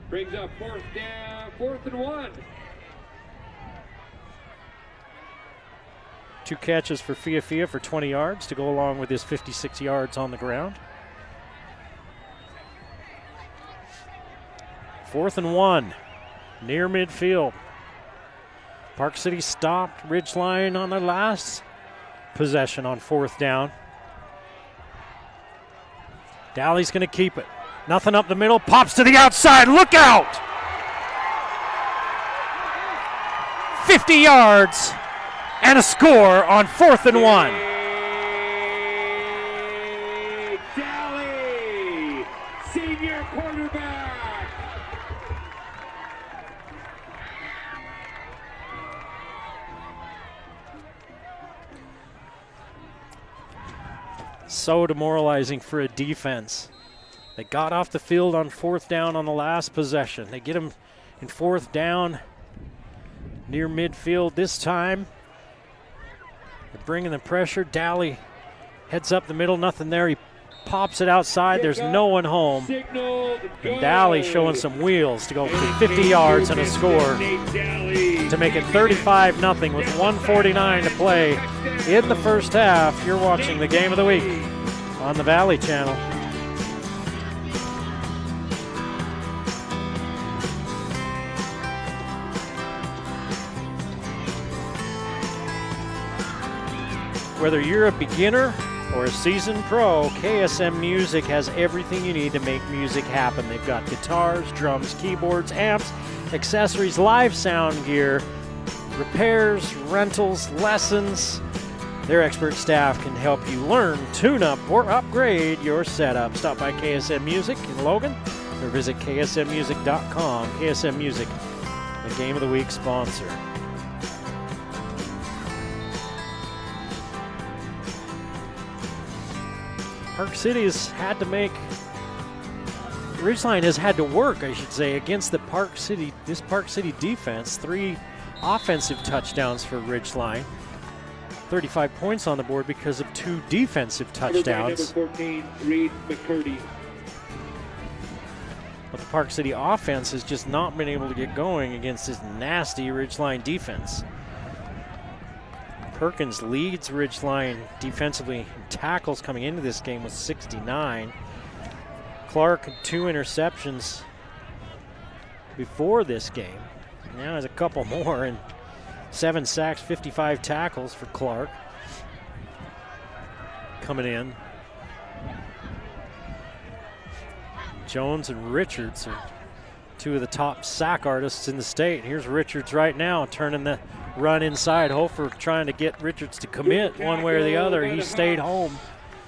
C: Brings up 4th down, 4th and 1.
A: 2 catches for Fia for 20 yards to go along with his 56 yards on the ground. 4th and 1, near midfield. Park City stopped Ridgeline on their last possession on 4th down. Daly's going to keep it. Nothing up the middle, pops to the outside, look out! 50 yards. And a score on 4th and 1.
C: Daly, senior quarterback.
A: So demoralizing for a defense. They got off the field on 4th down on the last possession. They get him in 4th down near midfield this time. They're bringing the pressure. Daly heads up the middle, nothing there. He pops it outside. There's no one home. And Daly showing some wheels to go for 50 yards and a score to make it 35-0 with 1:49 to play in the first half. You're watching the Game of the Week on the Valley Channel. Whether you're a beginner or a seasoned pro, KSM Music has everything you need to make music happen. They've got guitars, drums, keyboards, amps, accessories, live sound gear, repairs, rentals, lessons. Their expert staff can help you learn, tune up, or upgrade your setup. Stop by KSM Music in Logan or visit ksmmusic.com. KSM Music, the Game of the Week sponsor. Park City has had to make, Ridgeline has had to work, I should say, against this Park City defense. 3 offensive touchdowns for Ridgeline. 35 points on the board because of 2 defensive touchdowns.
C: Number 14, Reed McCurdy.
A: But the Park City offense has just not been able to get going against this nasty Ridgeline defense. Perkins leads Ridgeline defensively in tackles coming into this game with 69. Clark, 2 interceptions before this game. Now has a couple more, and 7 sacks, 55 tackles for Clark. Coming in. Jones and Richards are 2 of the top sack artists in the state. Here's Richards right now turning the run inside. Hofer trying to get Richards to commit one way or the other. He stayed home.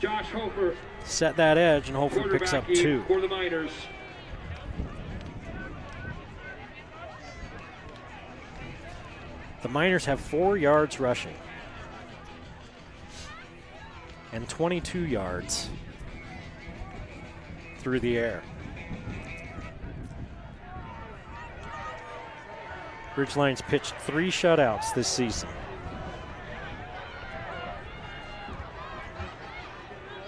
C: Josh Hofer.
A: Set that edge, and Hofer picks up 2.
C: For the Miners.
A: The Miners have 4 yards rushing and 22 yards through the air. Ridgeline's pitched 3 shutouts this season.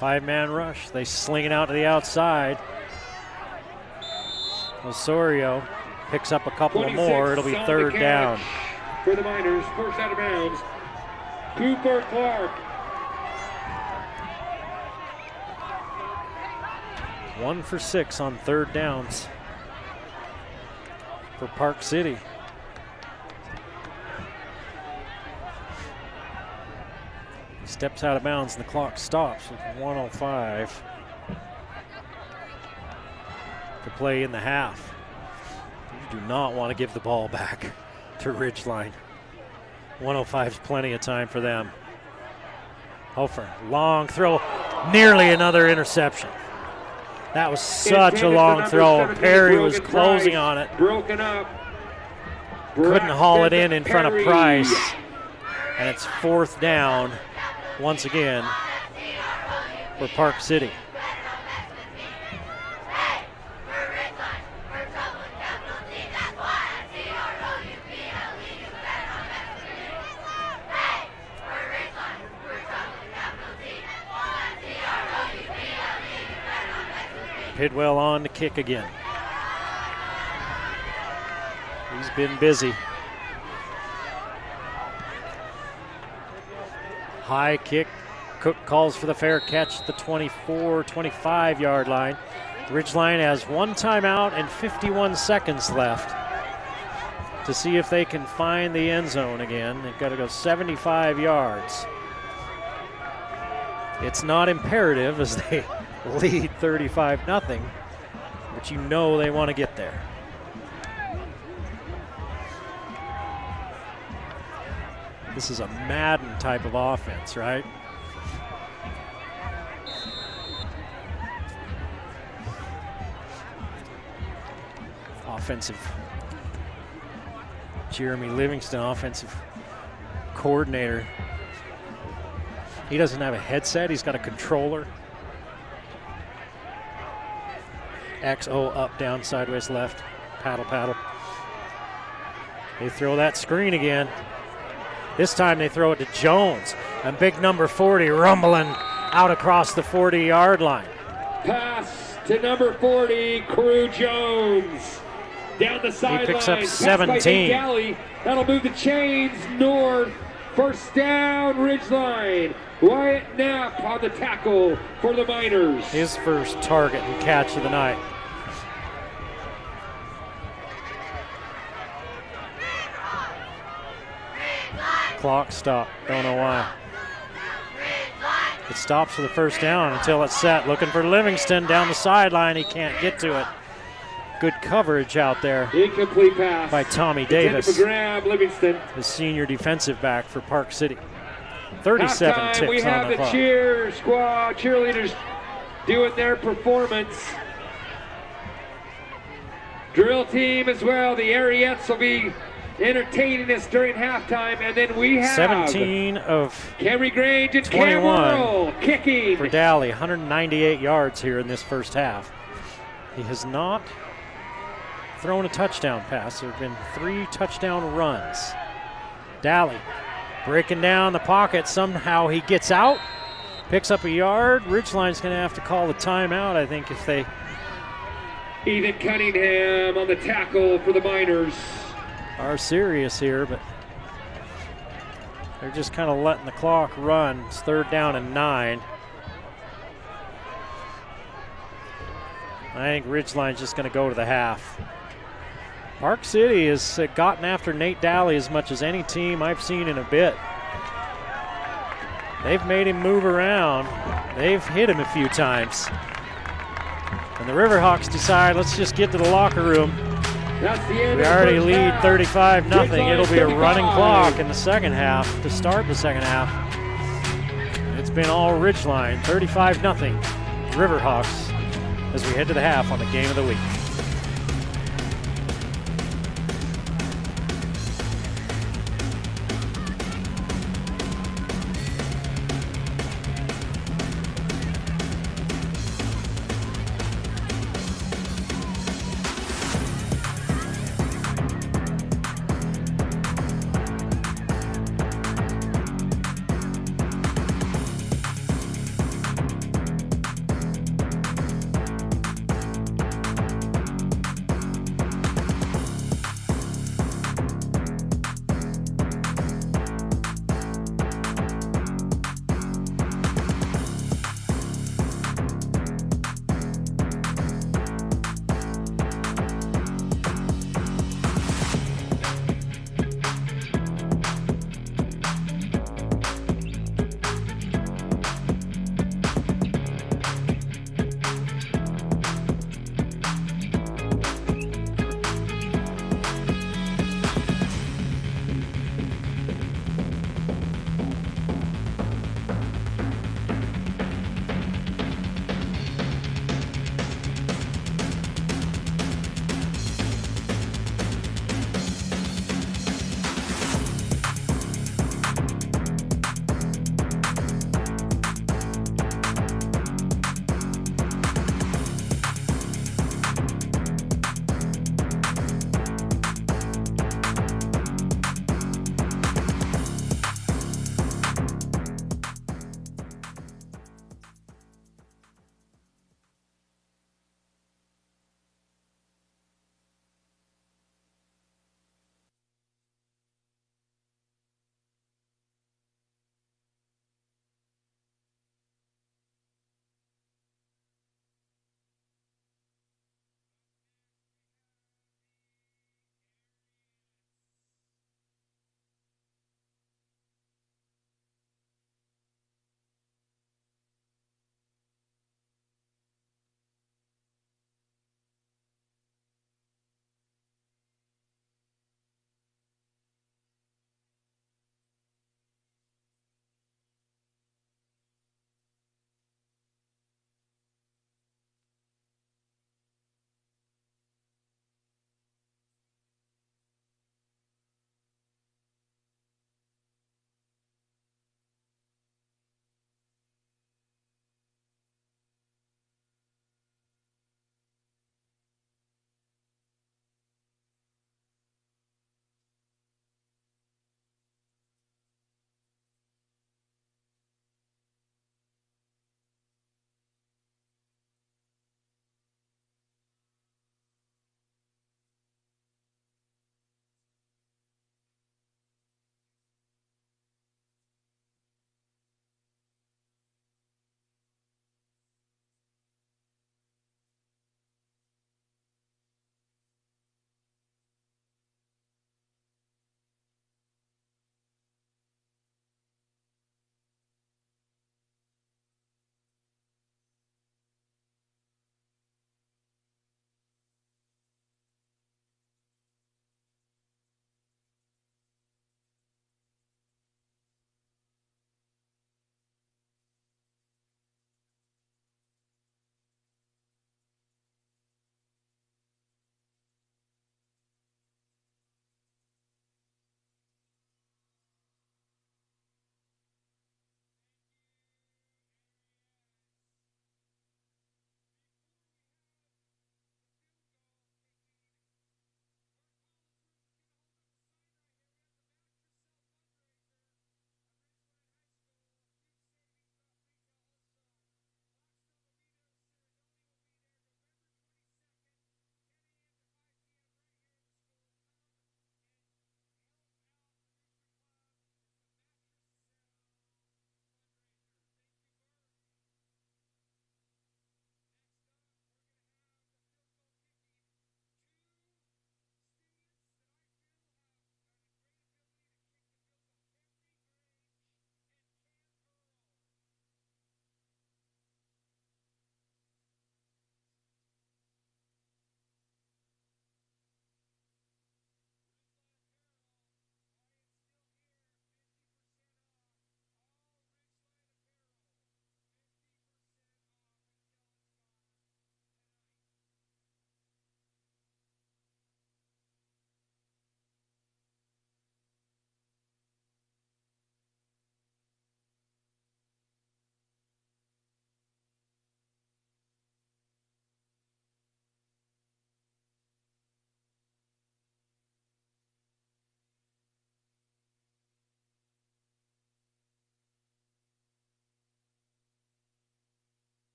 A: 5-man rush. They sling it out to the outside. Osorio picks up a couple more. It'll be 3rd down.
C: For the Miners, first out of bounds, Cooper Clark.
A: 1 for 6 on 3rd downs for Park City. He steps out of bounds and the clock stops with 1:05 to play in the half. You do not want to give the ball back to Ridgeline. 1:05 is plenty of time for them. Hofer, long throw, nearly another interception. That was such a long throw. Perry was closing on it.
C: Broken up.
A: Couldn't haul it in front of Price. And it's 4th down once again for Park City. Pidwell on to kick again. He's been busy. High kick. Cook calls for the fair catch at the 24, 25-yard line. Ridgeline has 1 timeout and 51 seconds left to see if they can find the end zone again. They've got to go 75 yards. It's not imperative as they lead 35-0, but you know they want to get there. This is a Madden type of offense, right? Offensive Jeremy Livingston, offensive coordinator. He doesn't have a headset, he's got a controller. XO, up, down, sideways, left, paddle, paddle. They throw that screen again. This time they throw it to Jones, and big number 40 rumbling out across the 40-yard line.
C: Pass to number 40, Crew Jones. Down the sideline.
A: He picks up 17.
C: That'll move the chains north. First down, Ridgeline. Wyatt Knapp on the tackle for the Miners.
A: His first target and catch of the night. Clock stopped, don't know why. It stops for the first down until it's set. Looking for Livingston down the sideline, he can't get to it. Good coverage out there.
C: Incomplete pass
A: by Tommy Davis.
C: Intended for grab, Livingston.
A: The senior defensive back for Park City. 37
C: Halftime,
A: ticks
C: we have
A: on the clock.
C: cheer squad, cheerleaders doing their performance. Drill team as well. The Ariettes will be entertaining us during halftime. And then we have
A: 17 of
C: Kerry Grange and
A: 21
C: Cameron kicking.
A: for Daly, 198 yards here in this first half. He has not thrown a touchdown pass. There have been 3 touchdown runs. Daly breaking down the pocket. Somehow he gets out, picks up a yard. Ridgeline's going to have to call the timeout, I think, if they...
C: Ethan Cunningham on the tackle for the Miners.
A: Are serious here, but they're just kind of letting the clock run. It's 3rd down and 9. I think Ridgeline's just going to go to the half. Park City has gotten after Nate Daly as much as any team I've seen in a bit. They've made him move around. They've hit him a few times. And the Riverhawks decide, let's just get to the locker room.
C: That's the end
A: We
C: of the
A: already
C: first
A: lead
C: half.
A: 35-0.
C: Ridgeline
A: It'll be a running
C: 35.
A: clock in the second half to start the second half. It's been all Ridgeline, 35-0. Riverhawks as we head to the half on the game of the week.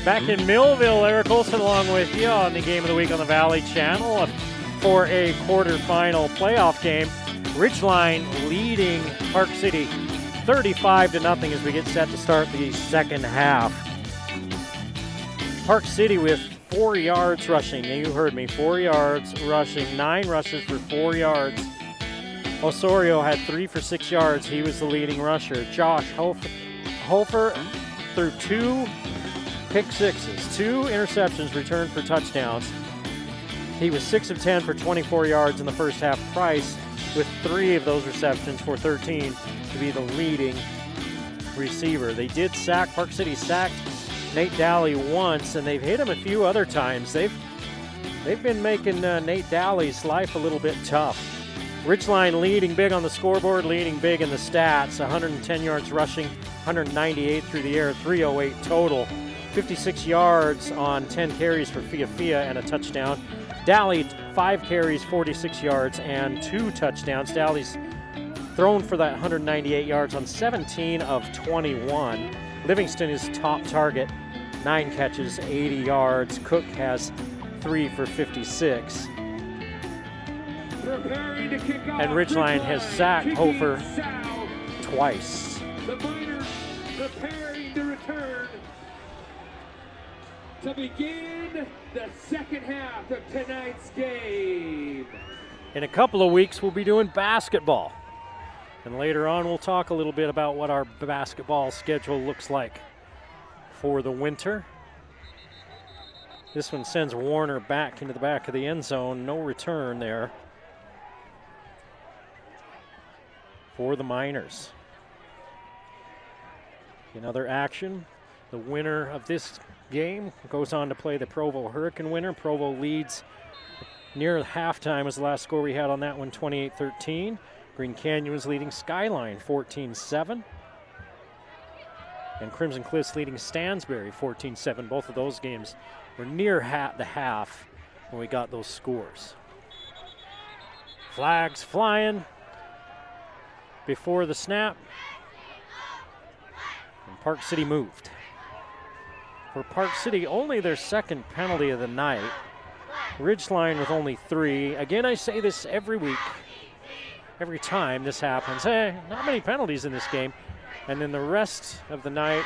A: Back in Millville, Eric Olson along with you on the Game of the Week on the Valley Channel for a quarterfinal playoff game. Ridgeline leading Park City 35-0 as we get set to start the second half. Park City with 4 yards rushing. You heard me, 4 yards rushing, 9 rushes for 4 yards. Osorio had 3 for 6 yards. He was the leading rusher. Josh Hofer threw 2 pick sixes, 2 interceptions returned for touchdowns. He was 6 of 10 for 24 yards in the first half. Price with 3 of those receptions for 13 to be the leading receiver. They did sack, Park City sacked Nate Daly once, and they've hit him a few other times. They've been making Nate Daly's life a little bit tough. Ridgeline leading big on the scoreboard, leading big in the stats. 110 yards rushing, 198 through the air, 308 total. 56 yards on 10 carries for Fia and a touchdown. Daly, 5 carries, 46 yards, and 2 touchdowns. Daly's thrown for that 198 yards on 17 of 21. Livingston is top target, 9 catches, 80 yards. Cook has 3 for 56. And Ridgeline has sacked Hofer twice.
C: The Miners preparing to return to begin the second half of tonight's game.
A: In a couple of weeks, we'll be doing basketball. And later on, we'll talk a little bit about what our basketball schedule looks like for the winter. This one sends Warner back into the back of the end zone. No return there for the Miners. In other action, the winner of this game goes on to play the Provo Hurricane winner. Provo leads near halftime was the last score we had on that one, 28-13. Green Canyon was leading Skyline 14-7. And Crimson Cliffs leading Stansbury 14-7. Both of those games were near the half when we got those scores. Flags flying before the snap. And Park City moved. For Park City, only their second penalty of the night. Ridgeline with only 3. Again, I say this every week. Every time this happens, hey, not many penalties in this game. And then the rest of the night,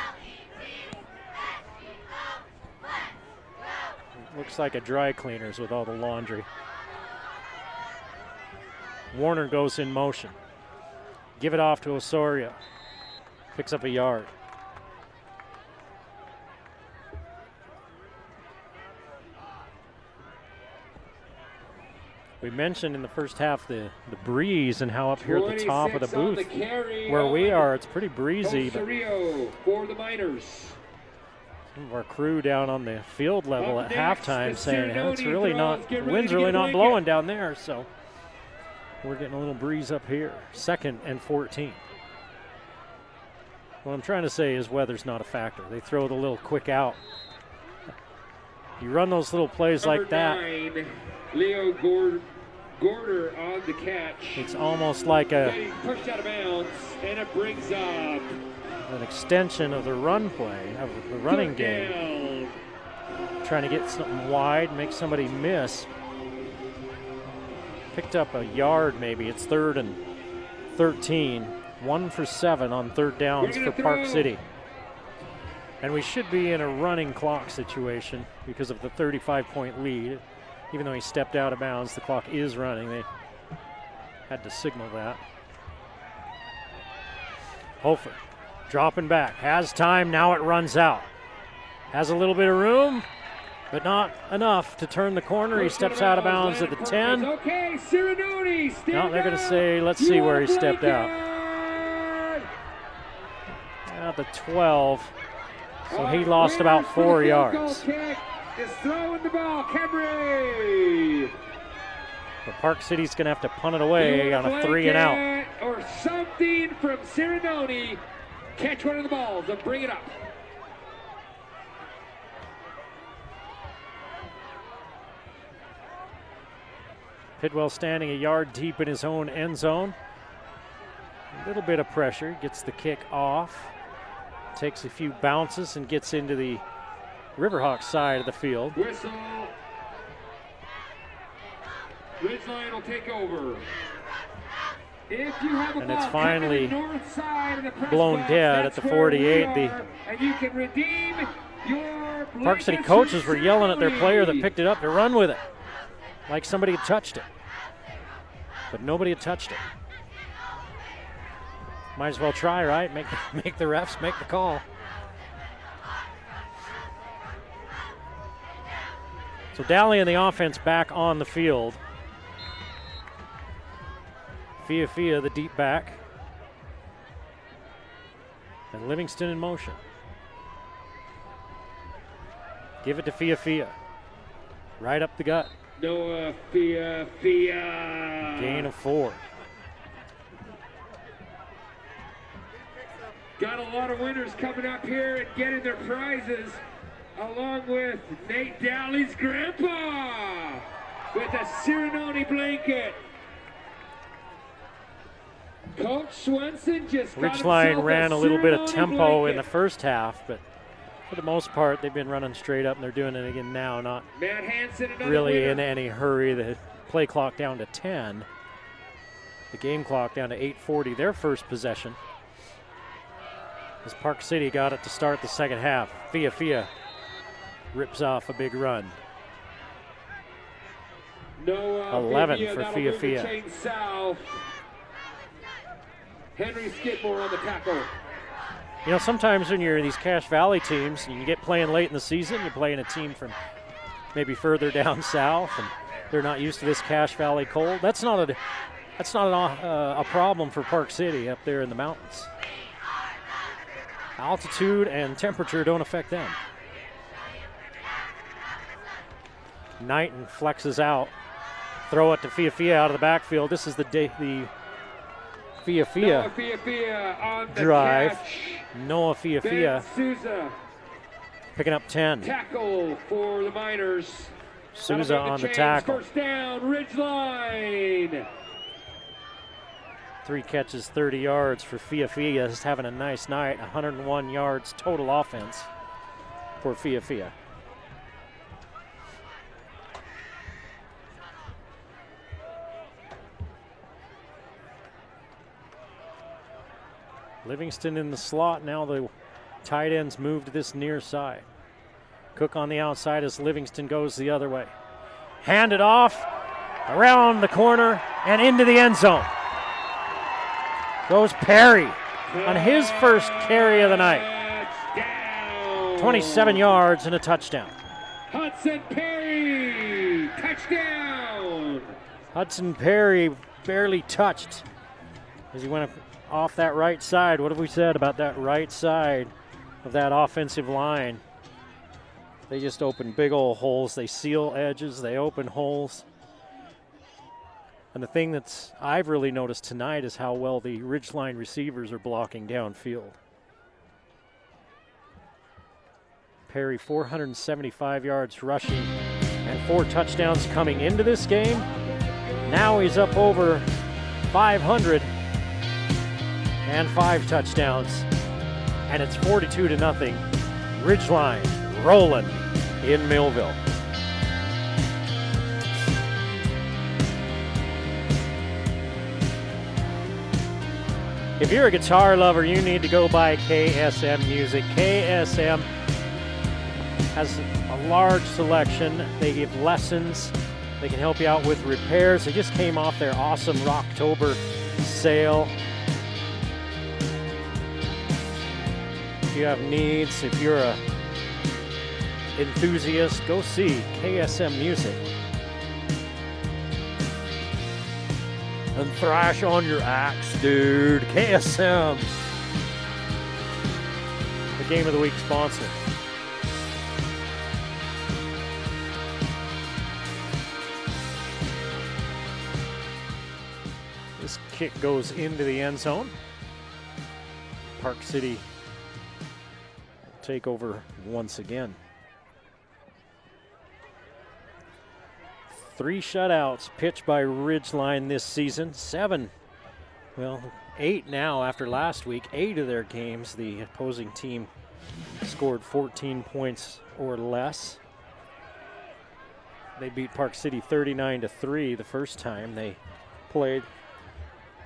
A: looks like a dry cleaners with all the laundry. Warner goes in motion. Give it off to Osorio. Picks up a yard. We mentioned in the first half the breeze and how up here at the top of the booth where we are, it's pretty breezy. But
C: for the Miners.
A: Some of our crew down on the field level at halftime saying it's really not, the wind's really not blowing down there, so we're getting a little breeze up here. 2nd and 14. What I'm trying to say is weather's not a factor. They throw the little quick out. You run those little plays like that.
C: 9, Leo Gorder on the catch.
A: It's almost like
C: Pushed out of bounds, and it brings up
A: an extension of the run play, of the running game. Trying to get something wide, make somebody miss. Picked up a yard maybe. It's 3rd and 13. 1 for 7 on 3rd downs for Park City. And we should be in a running clock situation because of the 35-point lead. Even though he stepped out of bounds, the clock is running. They had to signal that. Hofer dropping back, has time, now it runs out. Has a little bit of room, but not enough to turn the corner. He steps out of bounds at the 10.
C: Okay, Cirinoni,
A: now they're going to say, let's see where he stepped out. At the 12, so he lost about 4 yards.
C: Is throwing the ball, Camry.
A: But Park City's going to have to punt it away on a 3 and out.
C: Or something from Cirinoni. Catch one of the balls and bring it up.
A: Pidwell standing a yard deep in his own end zone. A little bit of pressure, gets the kick off. Takes a few bounces and gets into the Riverhawks side of the field.
C: Whistle. Ridgeline will take over. If you have a
A: And
C: ball
A: it's finally
C: coming north side of the press
A: blown
C: box,
A: dead
C: that's
A: at the
C: where we
A: 48.
C: are,
A: The
C: and you can redeem your
A: Park City
C: blankets
A: coaches
C: from
A: were yelling at their player that
C: ceremony.
A: picked it up to run with it, like somebody had touched it. But nobody had touched it. Might as well try, right? Make the refs make the call. So Daly and the offense back on the field. Fia, the deep back. And Livingston in motion. Give it to Fia. Right up the gut.
C: Noah Fia.
A: Gain of 4.
C: Got a lot of winners coming up here and getting their prizes, along with Nate Daly's grandpa with a ceremony blanket. Coach Swenson just got
A: Ridgeline
C: himself
A: ran a little bit of
C: ceremony
A: tempo in
C: blanket.
A: the first half, but for the most part, they've been running straight up, and they're doing it again now, not
C: Matt Hansen, another
A: really
C: winner.
A: in any hurry. The play clock down to 10. The game clock down to 8:40, their first possession. As Park City got it to start the second half. Fia rips off a big run.
C: Noah
A: 11
C: Fia,
A: for
C: that'll move the
A: Fia.
C: chain south. Henry Skidmore on the tackle.
A: You know, sometimes when you're these Cache Valley teams, and you get playing late in the season, you're playing a team from maybe further down south, and they're not used to this Cache Valley cold. That's not a problem for Park City up there in the mountains. Altitude and temperature don't affect them. Knighton flexes out. Throw it to Fia out of the backfield. This is the Fia
C: Noah Fia on the
A: drive.
C: catch.
A: Noah Fia
C: Ben Souza,
A: picking up 10.
C: tackle for the Miners.
A: Souza
C: That'll make
A: on the
C: chains.
A: tackle.
C: First down, Ridgeline.
A: 3 catches, 30 yards for Fia. Is having a nice night. 101 yards total offense for Fia. Livingston in the slot. Now the tight ends move to this near side. Cook on the outside as Livingston goes the other way. Hand it off, around the corner, and into the end zone. Goes Perry on his first carry of the night.
C: Touchdown.
A: 27 yards and a touchdown.
C: Hudson Perry, touchdown.
A: Hudson Perry barely touched as he went off that right side. What have we said about that right side of that offensive line? They just open big old holes. They seal edges. They open holes. And the thing I've really noticed tonight is how well the Ridgeline receivers are blocking downfield. Perry, 475 yards rushing and 4 touchdowns coming into this game. Now he's up over 500 and 5 touchdowns. And it's 42-0. Ridgeline rolling in Millville. If you're a guitar lover, you need to go buy KSM Music. KSM has a large selection. They give lessons. They can help you out with repairs. They just came off their awesome Rocktober sale. If you have needs, if you're a enthusiast, go see KSM Music. And thrash on your axe, dude. KSM. The Game of the Week sponsor. This kick goes into the end zone. Park City will take over once again. 3 shutouts pitched by Ridgeline this season. 8 now after last week. 8 of their games the opposing team scored 14 points or less. They beat Park City 39-3 the first time they played.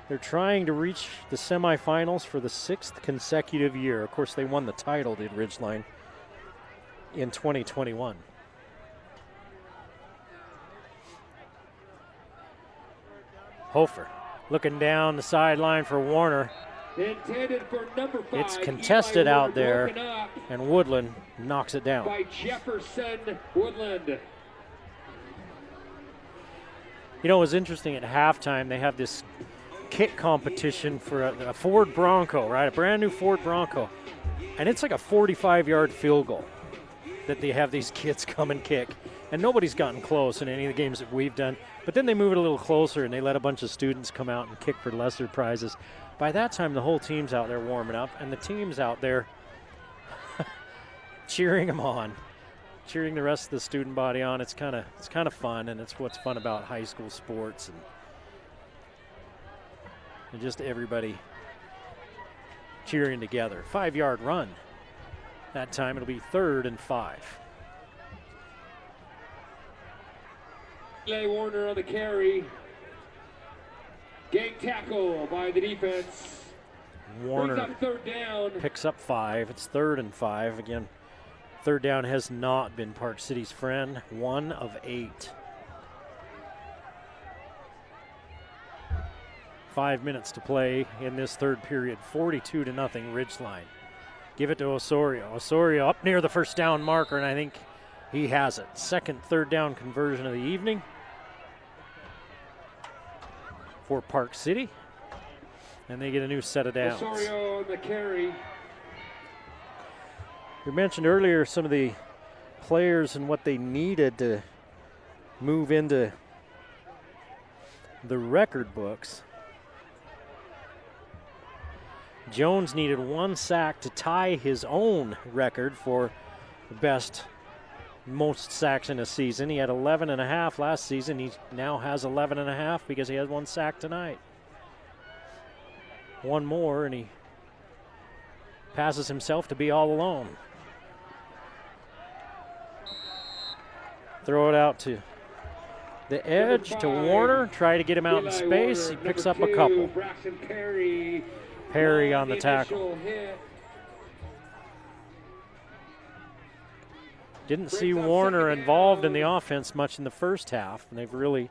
A: They're trying to reach the semifinals for the 6th consecutive year. Of course, they won the title, did Ridgeline, in 2021. Hofer looking down the sideline for Warner.
C: Intended for number 5.
A: It's contested
C: Eli
A: out
C: Warner,
A: there,
C: broken up
A: and Woodland knocks it down.
C: by Jefferson Woodland.
A: You know, it was interesting at halftime. They have this kick competition for a Ford Bronco, right? A brand new Ford Bronco. And it's like a 45-yard field goal that they have these kids come and kick. And nobody's gotten close in any of the games that we've done. But then they move it a little closer and they let a bunch of students come out and kick for lesser prizes. By that time, the whole team's out there warming up, and the team's out there cheering them on, cheering the rest of the student body on. It's kind of fun, and it's what's fun about high school sports, and just everybody cheering together. 5-yard run. That time it'll be 3rd and 5.
C: Eli Warner on the carry. Gang tackle by the defense.
A: Warner
C: Brings up 3rd down.
A: picks up 5. It's 3rd and 5. Again, 3rd down has not been Park City's friend. 1 of 8. 5 minutes to play in this 3rd period. 42-0 Ridgeline. Give it to Osorio. Osorio up near the 1st down marker, and I think he has it. 2nd 3rd down conversion of the evening for Park City, and they get a new set of downs.
C: Osorio on the carry.
A: We mentioned earlier some of the players and what they needed to move into the record books. Jones needed 1 sack to tie his own record for the best most sacks in a season. He had 11.5 last season. He now has 11.5 because he had 1 sack tonight. 1 more and he passes himself to be all alone. Throw it out to the edge to Warner. Try to get him out in space. He picks up a couple. Perry on the tackle. Didn't see Warner involved in the offense much in the first half, and they've really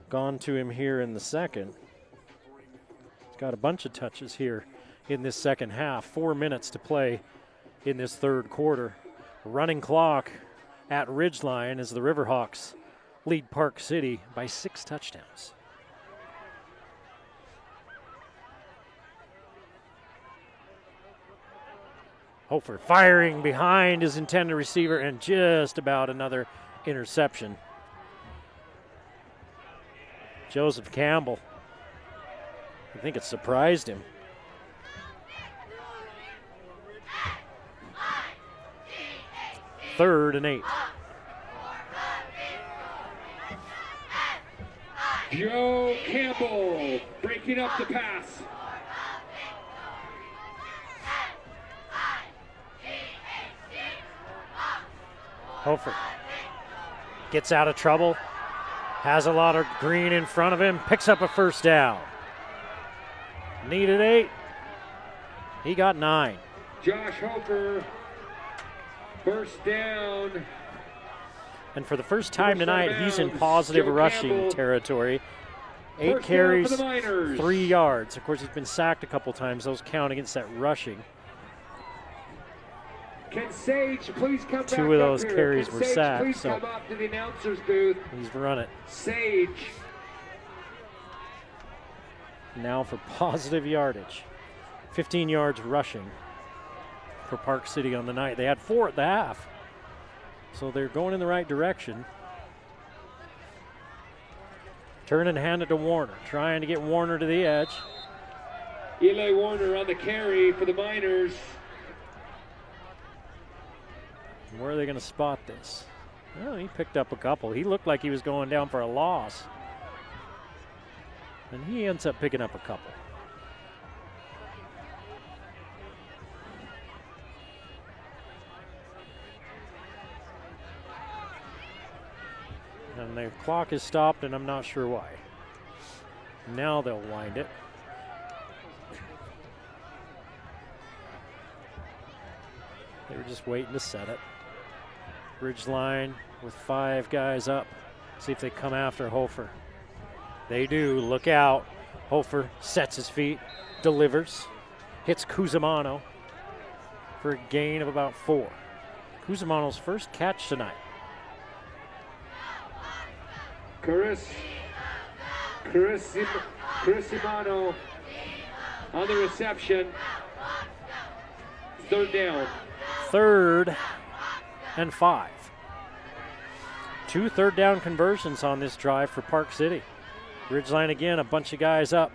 A: gone to him here in the second. He's got a bunch of touches here in this second half. 4 minutes to play in this 3rd quarter. Running clock at Ridgeline as the Riverhawks lead Park City by 6 touchdowns. Hofer firing behind his intended receiver and just about another interception. Joseph Campbell, I think it surprised him. Third and 8.
C: Joe Campbell breaking up the pass.
A: Hofer gets out of trouble, has a lot of green in front of him, picks up a 1st down. Needed 8. He got 9.
C: Josh Hofer, 1st down.
A: And for the first time tonight, he's in
C: downs.
A: positive
C: Joe
A: rushing
C: Campbell.
A: territory. 8
C: First down
A: carries,
C: for the Miners.
A: 3 yards. Of course, he's been sacked a couple times. Those count against that rushing.
C: Can Sage please come back
A: 2 of those
C: up here?
A: carries
C: Can
A: were
C: Sage
A: sacks,
C: please
A: so
C: come up to the announcer's booth.
A: he's run it.
C: Sage.
A: Now for positive yardage. 15 yards rushing for Park City on the night. They had 4 at the half, so they're going in the right direction. Turn and hand it to Warner, trying to get Warner to the edge.
C: Eli Warner on the carry for the Miners.
A: Where are they going to spot this? Well, he picked up a couple. He looked like he was going down for a loss, and he ends up picking up a couple. The clock is stopped, and I'm not sure why. Now they'll wind it. They were just waiting to set it. Ridgeline with 5 guys up. See if they come after Hofer. They do. Look out. Hofer sets his feet, delivers, hits Cusimano for a gain of about 4. Cusimano's first catch tonight.
C: Cusimano on the reception. 3rd down.
A: 3rd and 5. 2 third down conversions on this drive for Park City. Ridgeline again, a bunch of guys up.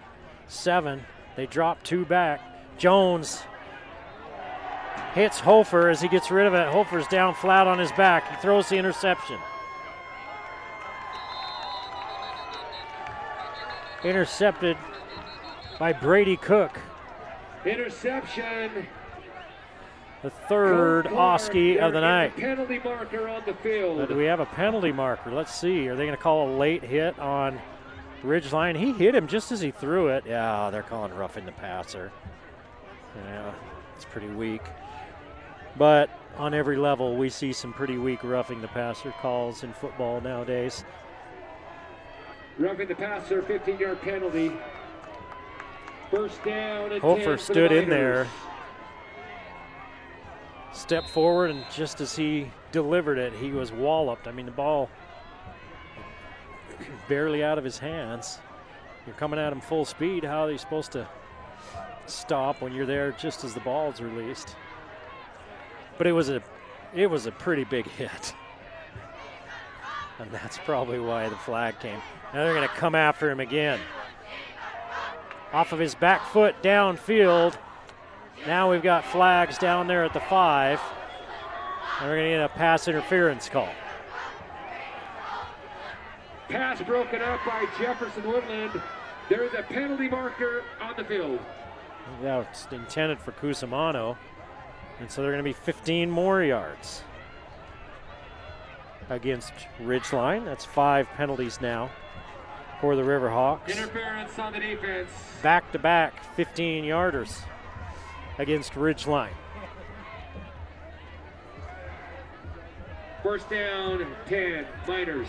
A: 7. They drop 2 back. Jones hits Hofer as he gets rid of it. Hofer's down flat on his back. He throws the interception. Intercepted by Brady Cook.
C: Interception.
A: The 3rd Oski of the night.
C: Penalty marker on the field.
A: Do we have a penalty marker? Let's see. Are they going to call a late hit on Ridgeline? He hit him just as he threw it. Yeah, they're calling roughing the passer. Yeah, it's pretty weak. But on every level, we see some pretty weak roughing the passer calls in football nowadays.
C: Roughing the passer, 15-yard penalty. 1st down and 10
A: Hofer
C: for
A: stood
C: the
A: in there, stepped forward, and just as he delivered it, he was walloped. I mean, the ball barely out of his hands. You're coming at him full speed. How are you supposed to stop when you're there just as the ball's released? But it was a pretty big hit. And that's probably why the flag came. Now they're going to come after him again. Off of his back foot downfield. Now we've got flags down there at the 5. And we're going to get a pass interference call.
C: Pass broken up by Jefferson Woodland. There is a penalty marker on the field.
A: Yeah, it's intended for Cusimano. And so they're going to be 15 more yards against Ridgeline. That's 5 penalties now for the Riverhawks.
C: Interference on the defense.
A: Back-to-back 15-yarders against Ridgeline.
C: 1st down, 10, Miners.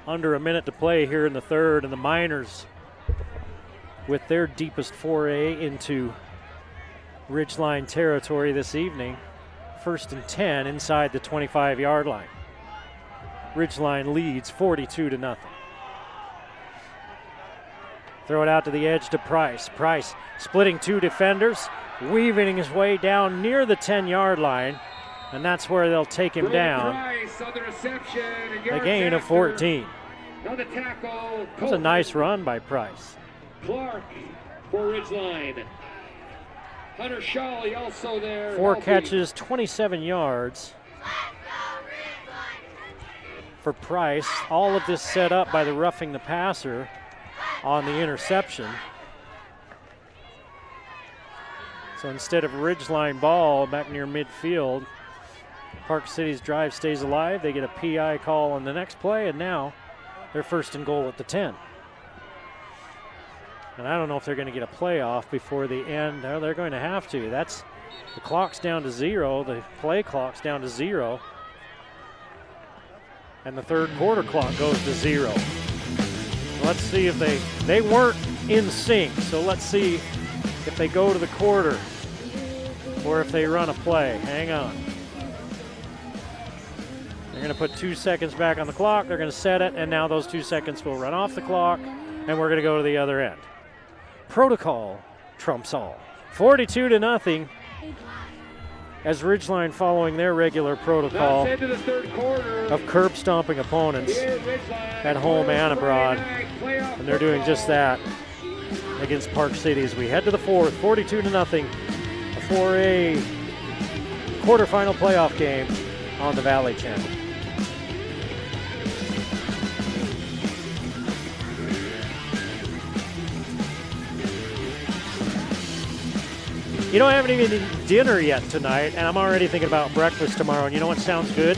A: Under a minute to play here in the 3rd, and the Miners with their deepest foray into Ridgeline territory this evening. 1st and 10 inside the 25-yard line. Ridgeline leads 42-0. Throw it out to the edge to Price. Price splitting 2 defenders, weaving his way down near the 10-yard line, and that's where they'll take him down.
C: Price on the reception,
A: A gain of 14.
C: On the tackle,
A: It was a nice run by Price.
C: Clark for Ridgeline. Hunter Shawley also there.
A: 4
C: helping.
A: catches, 27 yards for Price. All of this set up by the roughing the passer on the interception. So instead of Ridgeline ball back near midfield, Park City's drive stays alive. They get a PI call on the next play, and now they're 1st and goal at the 10. And I don't know if they're going to get a playoff before the end. No, they're going to have to. The clock's down to 0. The play clock's down to 0. And the 3rd quarter clock goes to 0. Let's see if they weren't in sync. So let's see if they go to the quarter or if they run a play. Hang on. They're going to put 2 seconds back on the clock. They're going to set it, and now those 2 seconds will run off the clock, and we're going to go to the other end. Protocol trumps all. 42-0 as Ridgeline following their regular protocol
C: Into the 3rd quarter.
A: of curb stomping opponents
C: Here, Ridgeline,
A: at home and abroad.
C: playoff
A: And they're doing just that against Park City as we head to the 4th, 42-0 for a quarterfinal playoff game on the Valley Channel. You know, I haven't even eaten dinner yet tonight, and I'm already thinking about breakfast tomorrow. And you know what sounds good?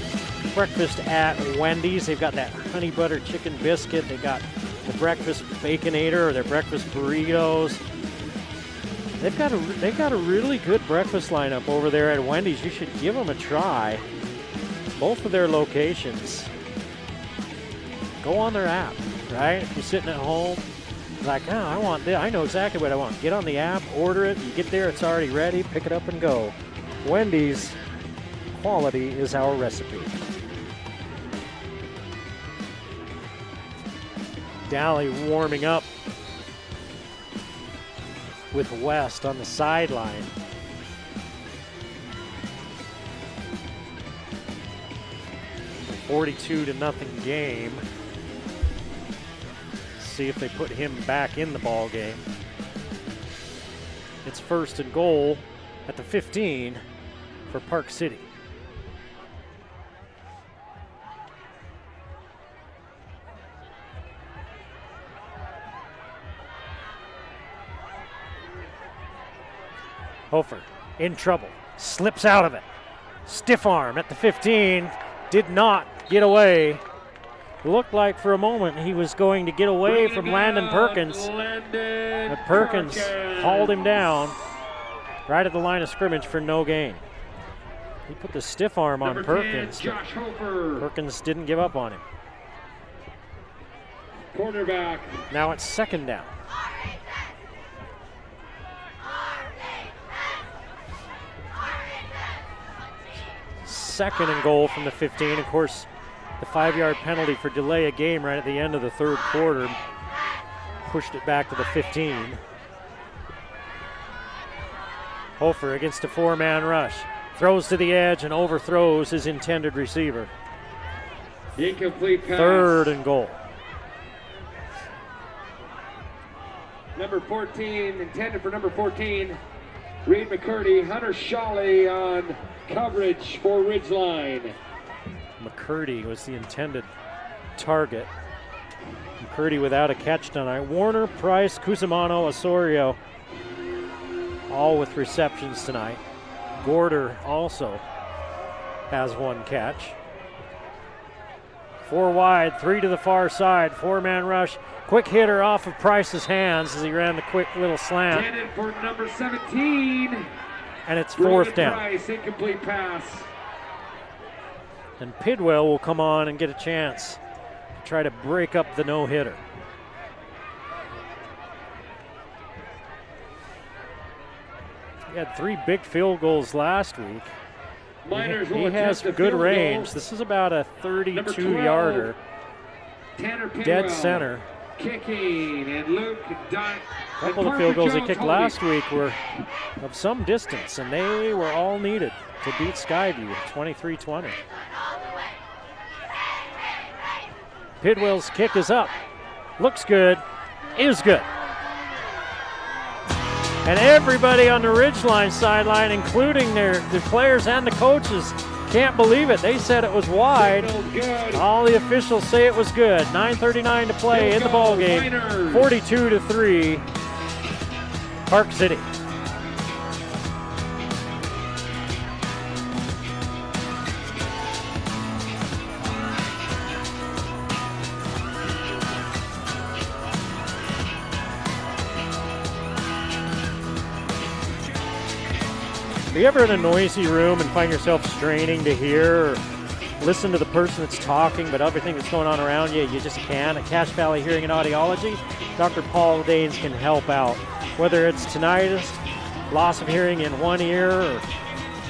A: Breakfast at Wendy's. They've got that honey butter chicken biscuit. They got the breakfast Baconator or their breakfast burritos. They've got a really good breakfast lineup over there at Wendy's. You should give them a try. Both of their locations. Go on their app, right? If you're sitting at home, like, oh, I want this. I know exactly what I want. Get on the app, order it. You get there, it's already ready. Pick it up and go. Wendy's, quality is our recipe. Dally warming up with West on the sideline. A 42-0 game. See if they put him back in the ball game. It's first and goal at the 15 for Park City. Hofer in trouble, slips out of it. Stiff arm at the 15, did not get away. Looked like for a moment he was going to get away from Landon Perkins. But Perkins hauled him down right at the line of scrimmage for no gain. He put the stiff arm on Perkins. Perkins didn't give up on him.
C: Quarterback.
A: Now it's second down. Second and goal from the 15. Of course, the 5-yard penalty for delay a game right at the end of the third quarter pushed it back to the 15. Hofer against a 4-man rush. Throws to the edge and overthrows his intended receiver.
C: Incomplete pass.
A: Third and goal.
C: Number 14, intended for number 14, Reed McCurdy. Hunter Shawley on coverage for Ridgeline.
A: McCurdy was the intended target. McCurdy without a catch tonight. Warner, Price, Cusimano, Osorio, all with receptions tonight. Gorder also has one catch. 4 wide, 3 to the far side, 4-man rush. Quick hitter off of Price's hands as he ran the quick little slant.
C: Intended for number 17.
A: And it's fourth down.
C: Price, incomplete pass.
A: And Pidwell will come on and get a chance to try to break up the no-hitter. He had 3 big field goals last week. He has good range. This is about a 32-yarder. Dead center.
C: Kicking and Luke Dunn.
A: A couple of field goals he kicked last week were of some distance, and they were all needed to beat Skyview 23-20. Pidwell's kick is up. Looks good. Is good. And everybody on the Ridgeline sideline, including the players and the coaches, can't believe it. They said it was wide. All the officials say it was good. 9:39 to play in the ball game. 42-3, Park City. Are you ever in a noisy room and find yourself straining to hear or listen to the person that's talking, but everything that's going on around you, you just can't? At Cache Valley Hearing and Audiology, Dr. Paul Danes can help out. Whether it's tinnitus, loss of hearing in one ear, or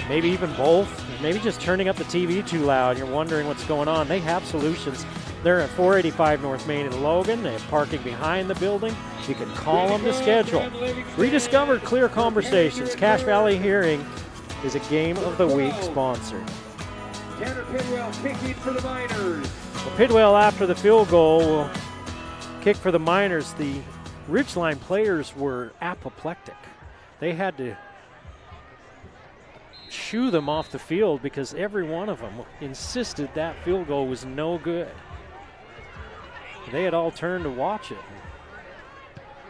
A: maybe even both, maybe just turning up the TV too loud, you're wondering what's going on, they have solutions. They're at 485 North Main in Logan. They have parking behind the building. You can call them to schedule. Rediscover Clear Conversations. Cache Valley Hearing is a Game of the Week sponsor.
C: Tanner Pidwell kicking for the Miners.
A: Well, Pidwell, after the field goal, will kick for the Miners. The Ridgeline players were apoplectic. They had to shoo them off the field because every one of them insisted that field goal was no good. They had all turned to watch it.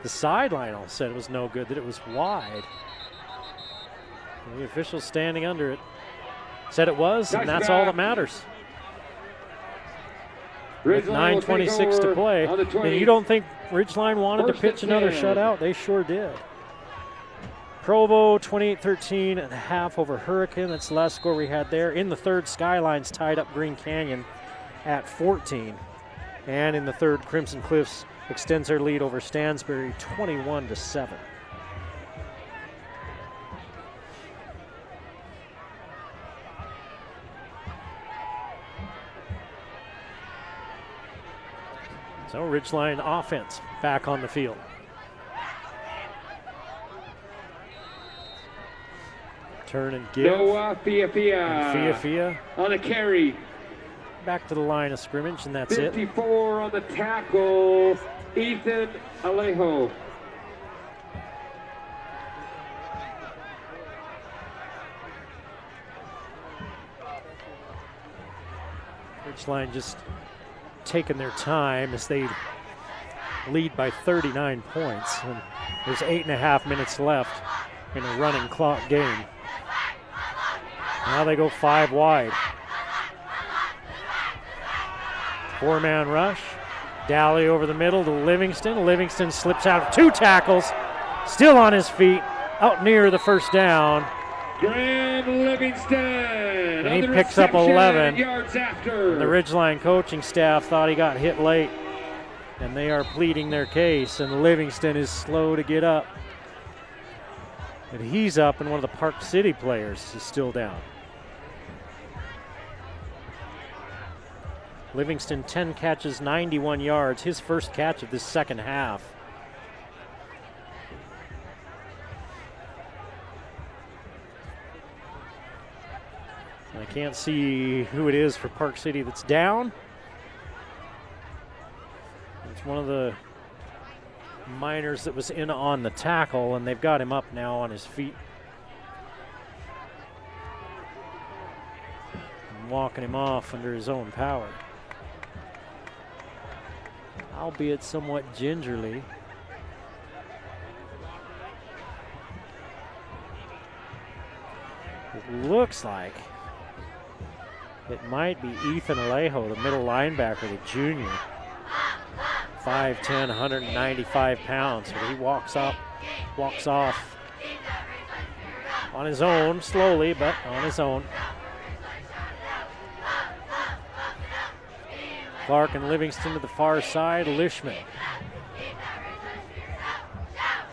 A: The sideline all said it was no good, that it was wide. The official standing under it. Said it was, and that's all that matters. With 9:26 to play. And you don't think Ridgeline wanted to pitch another shutout? They sure did. Provo 28-13 and a half over Hurricane. That's the last score we had there. In the third, Skylines tied up Green Canyon at 14. And in the third, Crimson Cliffs extends their lead over Stansbury 21-7. So Ridgeline offense back on the field. Turn and give.
C: Noah
A: Fia
C: on the carry.
A: Back to the line of scrimmage, and that's
C: 54 on the tackle, Ethan Alejo.
A: Ridgeline just taking their time as they lead by 39 points. And there's 8.5 minutes left in a running clock game. Now they go 5 wide. 4-man rush. Dally over the middle to Livingston. Livingston slips out of 2 tackles. Still on his feet, out near the first down.
C: Graham Livingston.
A: And he picks up 11.
C: Yards after.
A: And the Ridgeline coaching staff thought he got hit late. And they are pleading their case. And Livingston is slow to get up. But he's up, and one of the Park City players is still down. Livingston, 10 catches, 91 yards. His first catch of this second half. I can't see who it is for Park City that's down. It's one of the minors that was in on the tackle, and they've got him up now on his feet. And walking him off under his own power. Albeit somewhat gingerly. It looks like it might be Ethan Alejo, the middle linebacker, the junior. 5'10", 195 pounds. So he walks off on his own, slowly, but on his own. Clark and Livingston to the far side, Lishman.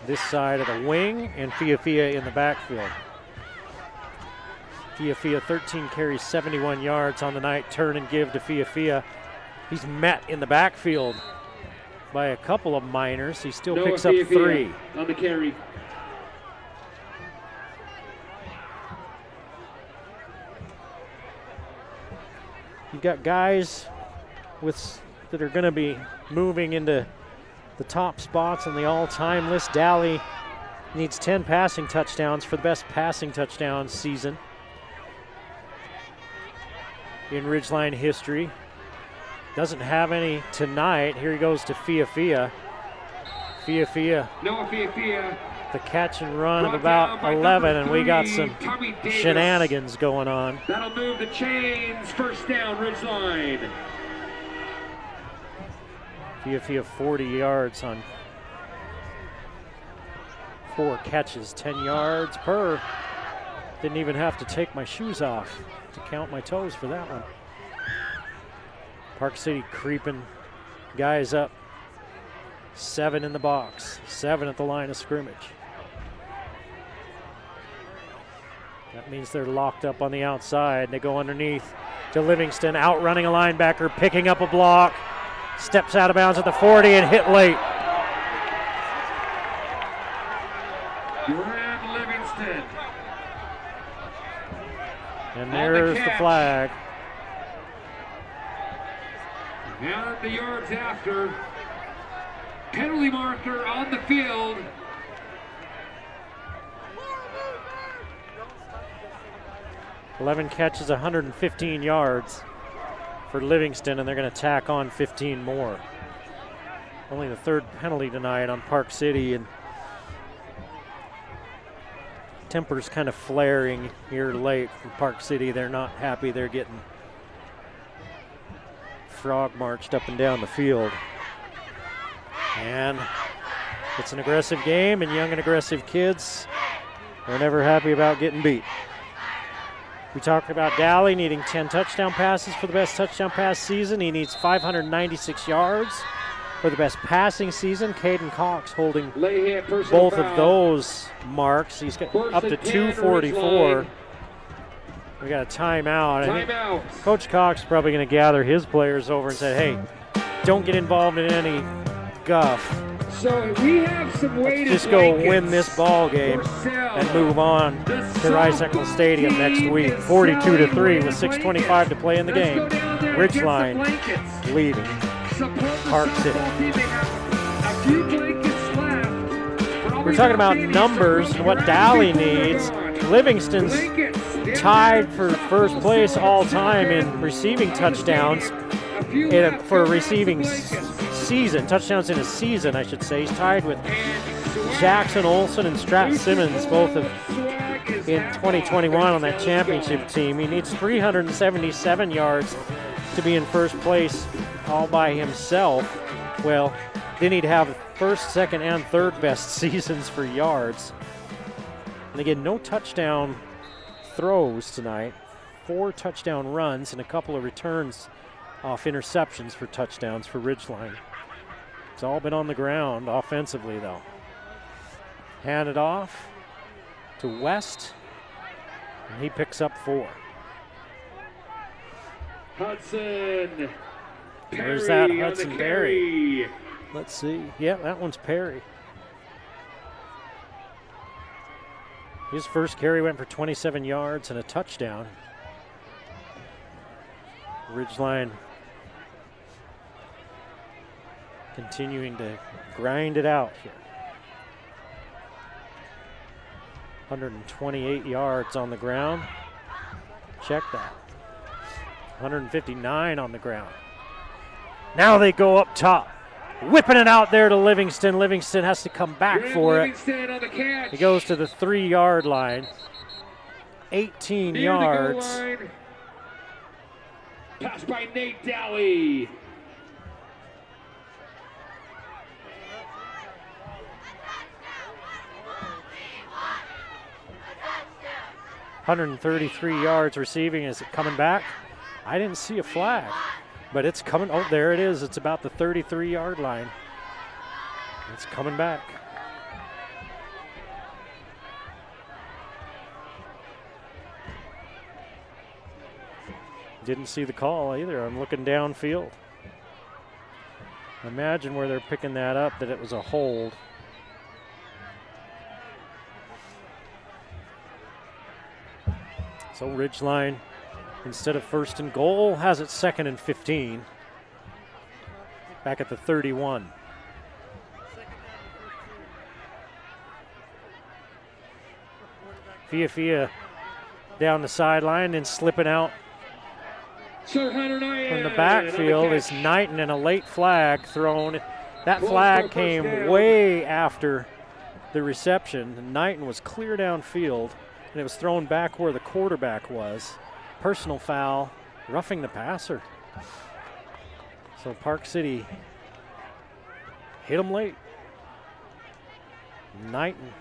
A: This side of the wing, and Fia in the backfield. Fia 13 carries, 71 yards on the night. Turn and give to Fia. He's met in the backfield by a couple of minors. He still picks up 3.
C: On the carry.
A: You've got guys that are going to be moving into the top spots on the all-time list. Dally needs 10 passing touchdowns for the best passing touchdown season in Ridgeline history. Doesn't have any tonight. Here he goes to Fia.
C: Noah Fia.
A: The catch and run of about 11, and we got some shenanigans going on.
C: That'll move the chains. First down, Ridgeline.
A: Fia 40 yards on 4 catches, 10 yards per. Didn't even have to take my shoes off to count my toes for that one. Park City creeping guys up. 7 in the box, 7 at the line of scrimmage. That means they're locked up on the outside. They go underneath to Livingston, outrunning a linebacker, picking up a block, steps out of bounds at the 40 and hit late.
C: Graham Livingston.
A: And there's the flag.
C: And the yards after. Penalty marker on the field.
A: "11 catches, 115 yards for Livingston, and they're going to tack on 15 more. Only the 3rd penalty tonight on Park City, and Temper's kind of flaring here late for Park City. They're not happy. They're getting frog marched up and down the field. And it's an aggressive game, and young and aggressive kids are never happy about getting beat. We talked about Dally needing 10 touchdown passes for the best touchdown pass season. He needs 596 yards for the best passing season. Caden Cox holding both of those marks. He's got up to 244. We got a timeout. I think Coach Cox is probably going to gather his players over and say, hey, don't get involved in any guff.
C: So we have some weighted
A: Just go win this ball game and move on to Rice Eccles Stadium next week. 42-3 with 6:25 to play in the game. Ridgeline leading Park City. We're talking about numbers and what Dally needs. Livingston's tied for first place all time in receiving touchdowns for a receiving season, touchdowns in a season, I should say. He's tied with Jackson Olsen and Strat Simmons, both in 2021 on that championship team. He needs 377 yards to be in first place all by himself. Well, then he'd have first, second, and third best seasons for yards. And again, no touchdown throws tonight. 4 touchdown runs and a couple of returns off interceptions for touchdowns for Ridgeline. It's all been on the ground offensively, though. Hand it off to West, and he picks up 4.
C: Hudson.
A: Where's that Hudson Berry? Let's see. Yeah, that one's Perry. His first carry went for 27 yards and a touchdown. Ridgeline continuing to grind it out here. 128 yards on the ground. Check that. 159 on the ground. Now they go up top. Whipping it out there to Livingston. Livingston has to come back for it. He goes to the 3-yard line. 18 yards.
C: Pass by Nate Dally.
A: $133 yards receiving. Is it coming back? I didn't see a flag, but it's coming. Oh, there it is. It's about the 33-yard line. It's coming back. Didn't see the call either. I'm looking downfield. Imagine where they're picking that up, that it was a hold. So Ridgeline, instead of 1st and goal, has it 2nd and 15. Back at the 31. Fia down the sideline and slipping out from the backfield is Knighton, and a late flag thrown. That flag came way after the reception. Knighton was clear downfield, and it was thrown back where the quarterback was. Personal foul, roughing the passer. So Park City hit him late. Knighton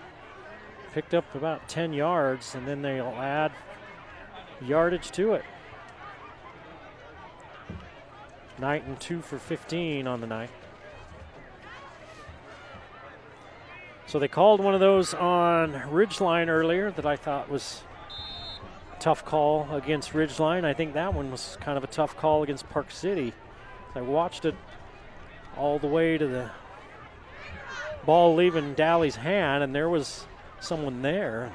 A: picked up about 10 yards, and then they'll add yardage to it. Knighton 2 for 15 on the night. So they called one of those on Ridgeline earlier that I thought was a tough call against Ridgeline. I think that one was kind of a tough call against Park City. I watched it all the way to the ball leaving Dally's hand, and there was someone there.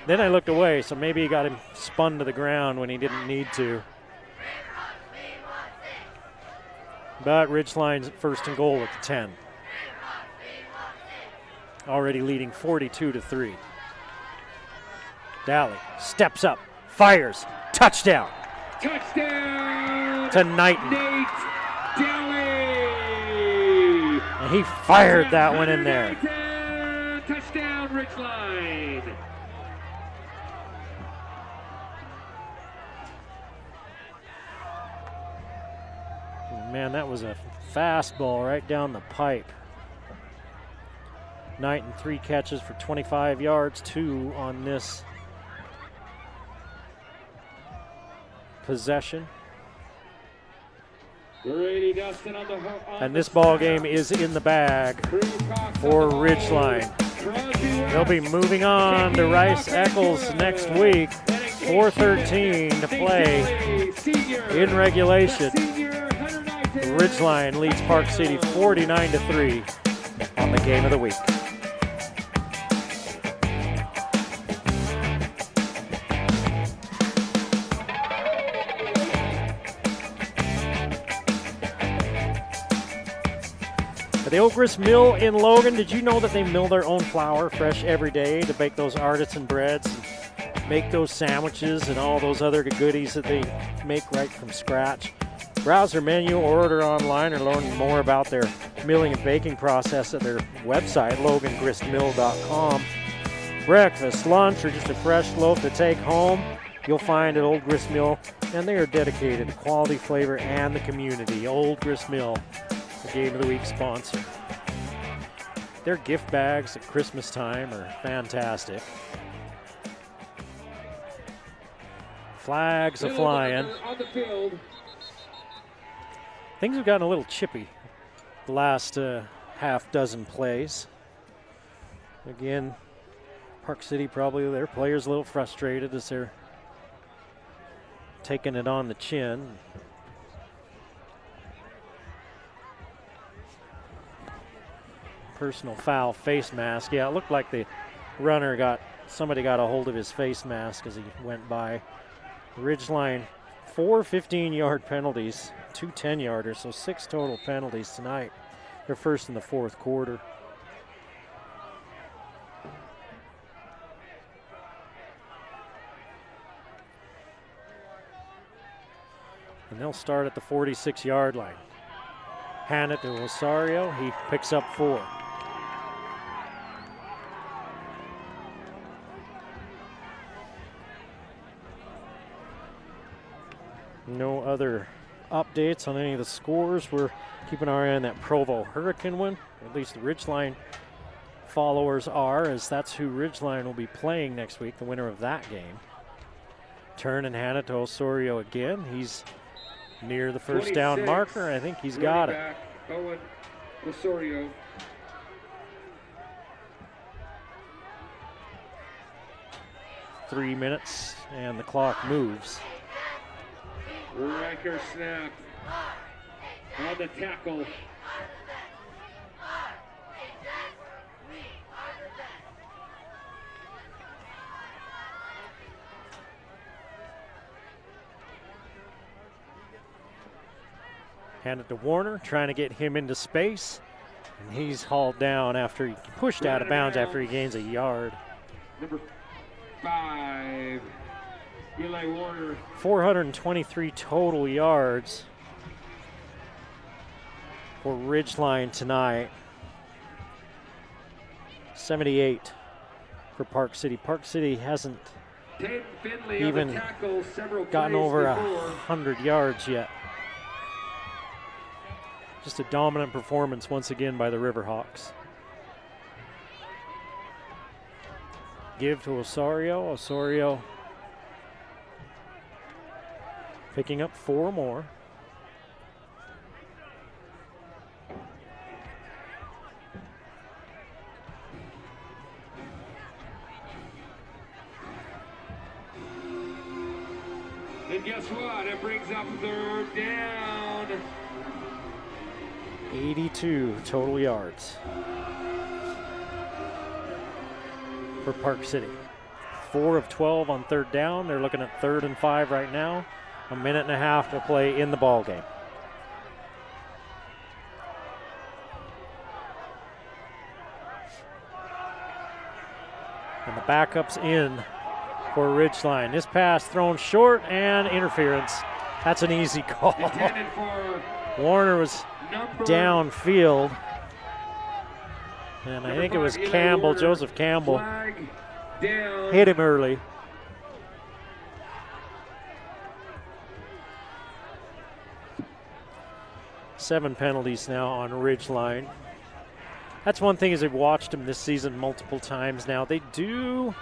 A: Then I looked away, so maybe he got him spun to the ground when he didn't need to. But Ridgeline's at 1st and goal at the 10. Already leading 42-3. Dally steps up, fires, touchdown.
C: Touchdown
A: to Knighton.
C: Nate Dally.
A: And he fired that one in there.
C: Touchdown Ridgeline.
A: Man, that was a fastball right down the pipe. Knight and 3 catches for 25 yards, 2 on this possession.
C: Grady Dustin on the
A: And this ball game is in the bag for Ridgeline. They'll be moving on to Rice Eccles next week. 4:13 to play in regulation. Ridgeline leads Park City 49-3 on the game of the week. At the Oak Grist Mill in Logan, did you know that they mill their own flour fresh every day to bake those artisan breads, and make those sandwiches and all those other goodies that they make right from scratch? Browse their menu or order online or learn more about their milling and baking process at their website, logangristmill.com. Breakfast, lunch, or just a fresh loaf to take home, you'll find at Old Grist Mill, and they are dedicated to quality, flavor, and the community. Old Grist Mill, the Game of the Week sponsor. Their gift bags at Christmas time are fantastic. Flags are flying.
C: On the field.
A: Things have gotten a little chippy the last half dozen plays. Again, Park City probably, their players a little frustrated as they're taking it on the chin. Personal foul, face mask. Yeah, it looked like the runner somebody got a hold of his face mask as he went by. Ridgeline, 4 15-yard penalties, 2 10-yarders, so 6 total penalties tonight. They're first in the fourth quarter. And they'll start at the 46-yard line. Hand it to Rosario. He picks up 4. No other updates on any of the scores. We're keeping our eye on that Provo Hurricane one. At least the Ridgeline followers are, as that's who Ridgeline will be playing next week, the winner of that game. Turn and hand it to Osorio again. He's near the first down marker. I think he's got it.
C: Owen Osorio.
A: Three minutes, and the clock moves.
C: Riker snap on the tackle.
A: Hand it to Warner, trying to get him into space. And he's hauled down after he pushed out of bounds after he gains a yard.
C: Number 5, Eli Warner.
A: 423 total yards for Ridgeline tonight. 78 for Park City. Park City hasn't even gotten over 100 yards yet. Just a dominant performance once again by the Riverhawks. Give to Osorio. Osorio picking up 4 more.
C: And guess what? It brings up 3rd down.
A: 82 total yards for Park City. 4 of 12 on 3rd down. They're looking at 3rd and 5 right now. A minute and a half to play in the ball game. And the backup's in for Ridgeline. This pass thrown short and interference. That's an easy call. Warner was downfield. And I think it was Campbell, Joseph Campbell,
C: Flag down.
A: hit him early. Seven penalties now on Ridgeline. That's one thing as I've watched them this season multiple times now. They do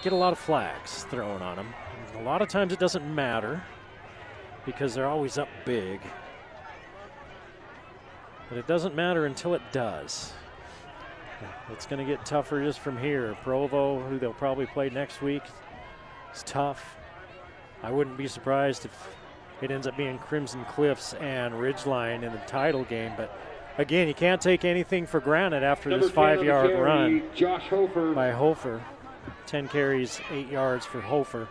A: get a lot of flags thrown on them. A lot of times it doesn't matter because they're always up big. But it doesn't matter until it does. It's going to get tougher just from here. Provo, who they'll probably play next week, is tough. I wouldn't be surprised if it ends up being Crimson Cliffs and Ridgeline in the title game. But again, you can't take anything for granted after this 5-yard run
C: Josh Hofer.
A: by Hofer. 10 carries, 8 yards for Hofer.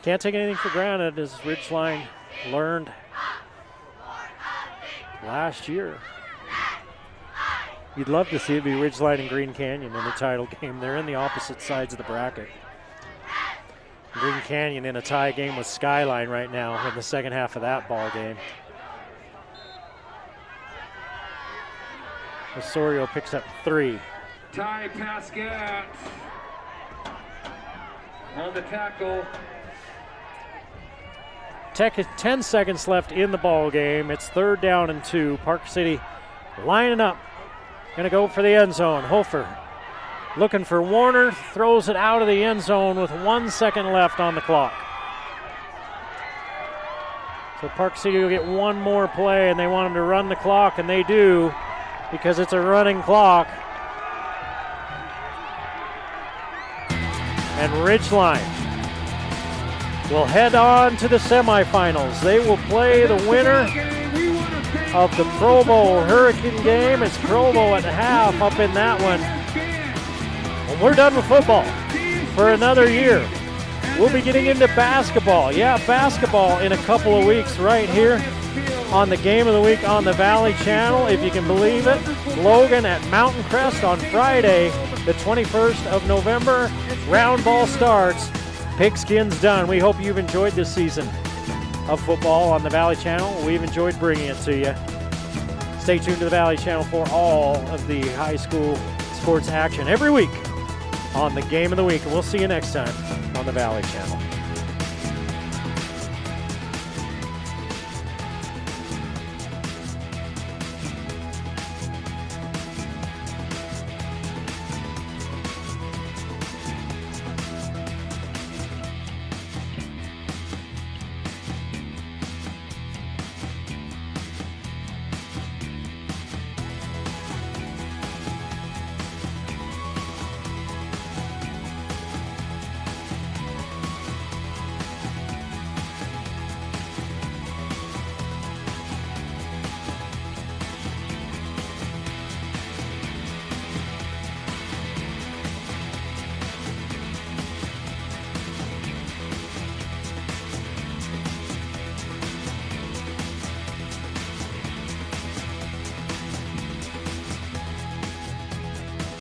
A: Can't take anything for granted, as Ridgeline learned last year. You'd love to see it be Ridgeline and Green Canyon in the title game. They're in the opposite sides of the bracket. Green Canyon in a tie game with Skyline right now in the second half of that ball game. Osorio picks up 3.
C: Ty Pascat on the tackle.
A: 10 seconds left in the ball game. It's 3rd down and 2. Park City lining up. Gonna go for the end zone. Hofer looking for Warner, throws it out of the end zone with 1 second left on the clock. So Park City will get one more play, and they want them to run the clock, and they do, because it's a running clock. And Ridgeline will head on to the semifinals. They will play the winner of the Provo Hurricane game. It's Provo at the half up in that one. And we're done with football for another year. We'll be getting into basketball. Yeah, basketball in a couple of weeks right here on the Game of the Week on the Valley Channel, if you can believe it. Logan at Mountain Crest on Friday, the 21st of November. Round ball starts. Pigskin's done. We hope you've enjoyed this season of football on the Valley Channel. We've enjoyed bringing it to you. Stay tuned to the Valley Channel for all of the high school sports action every week on the Game of the Week. And we'll see you next time on the Valley Channel.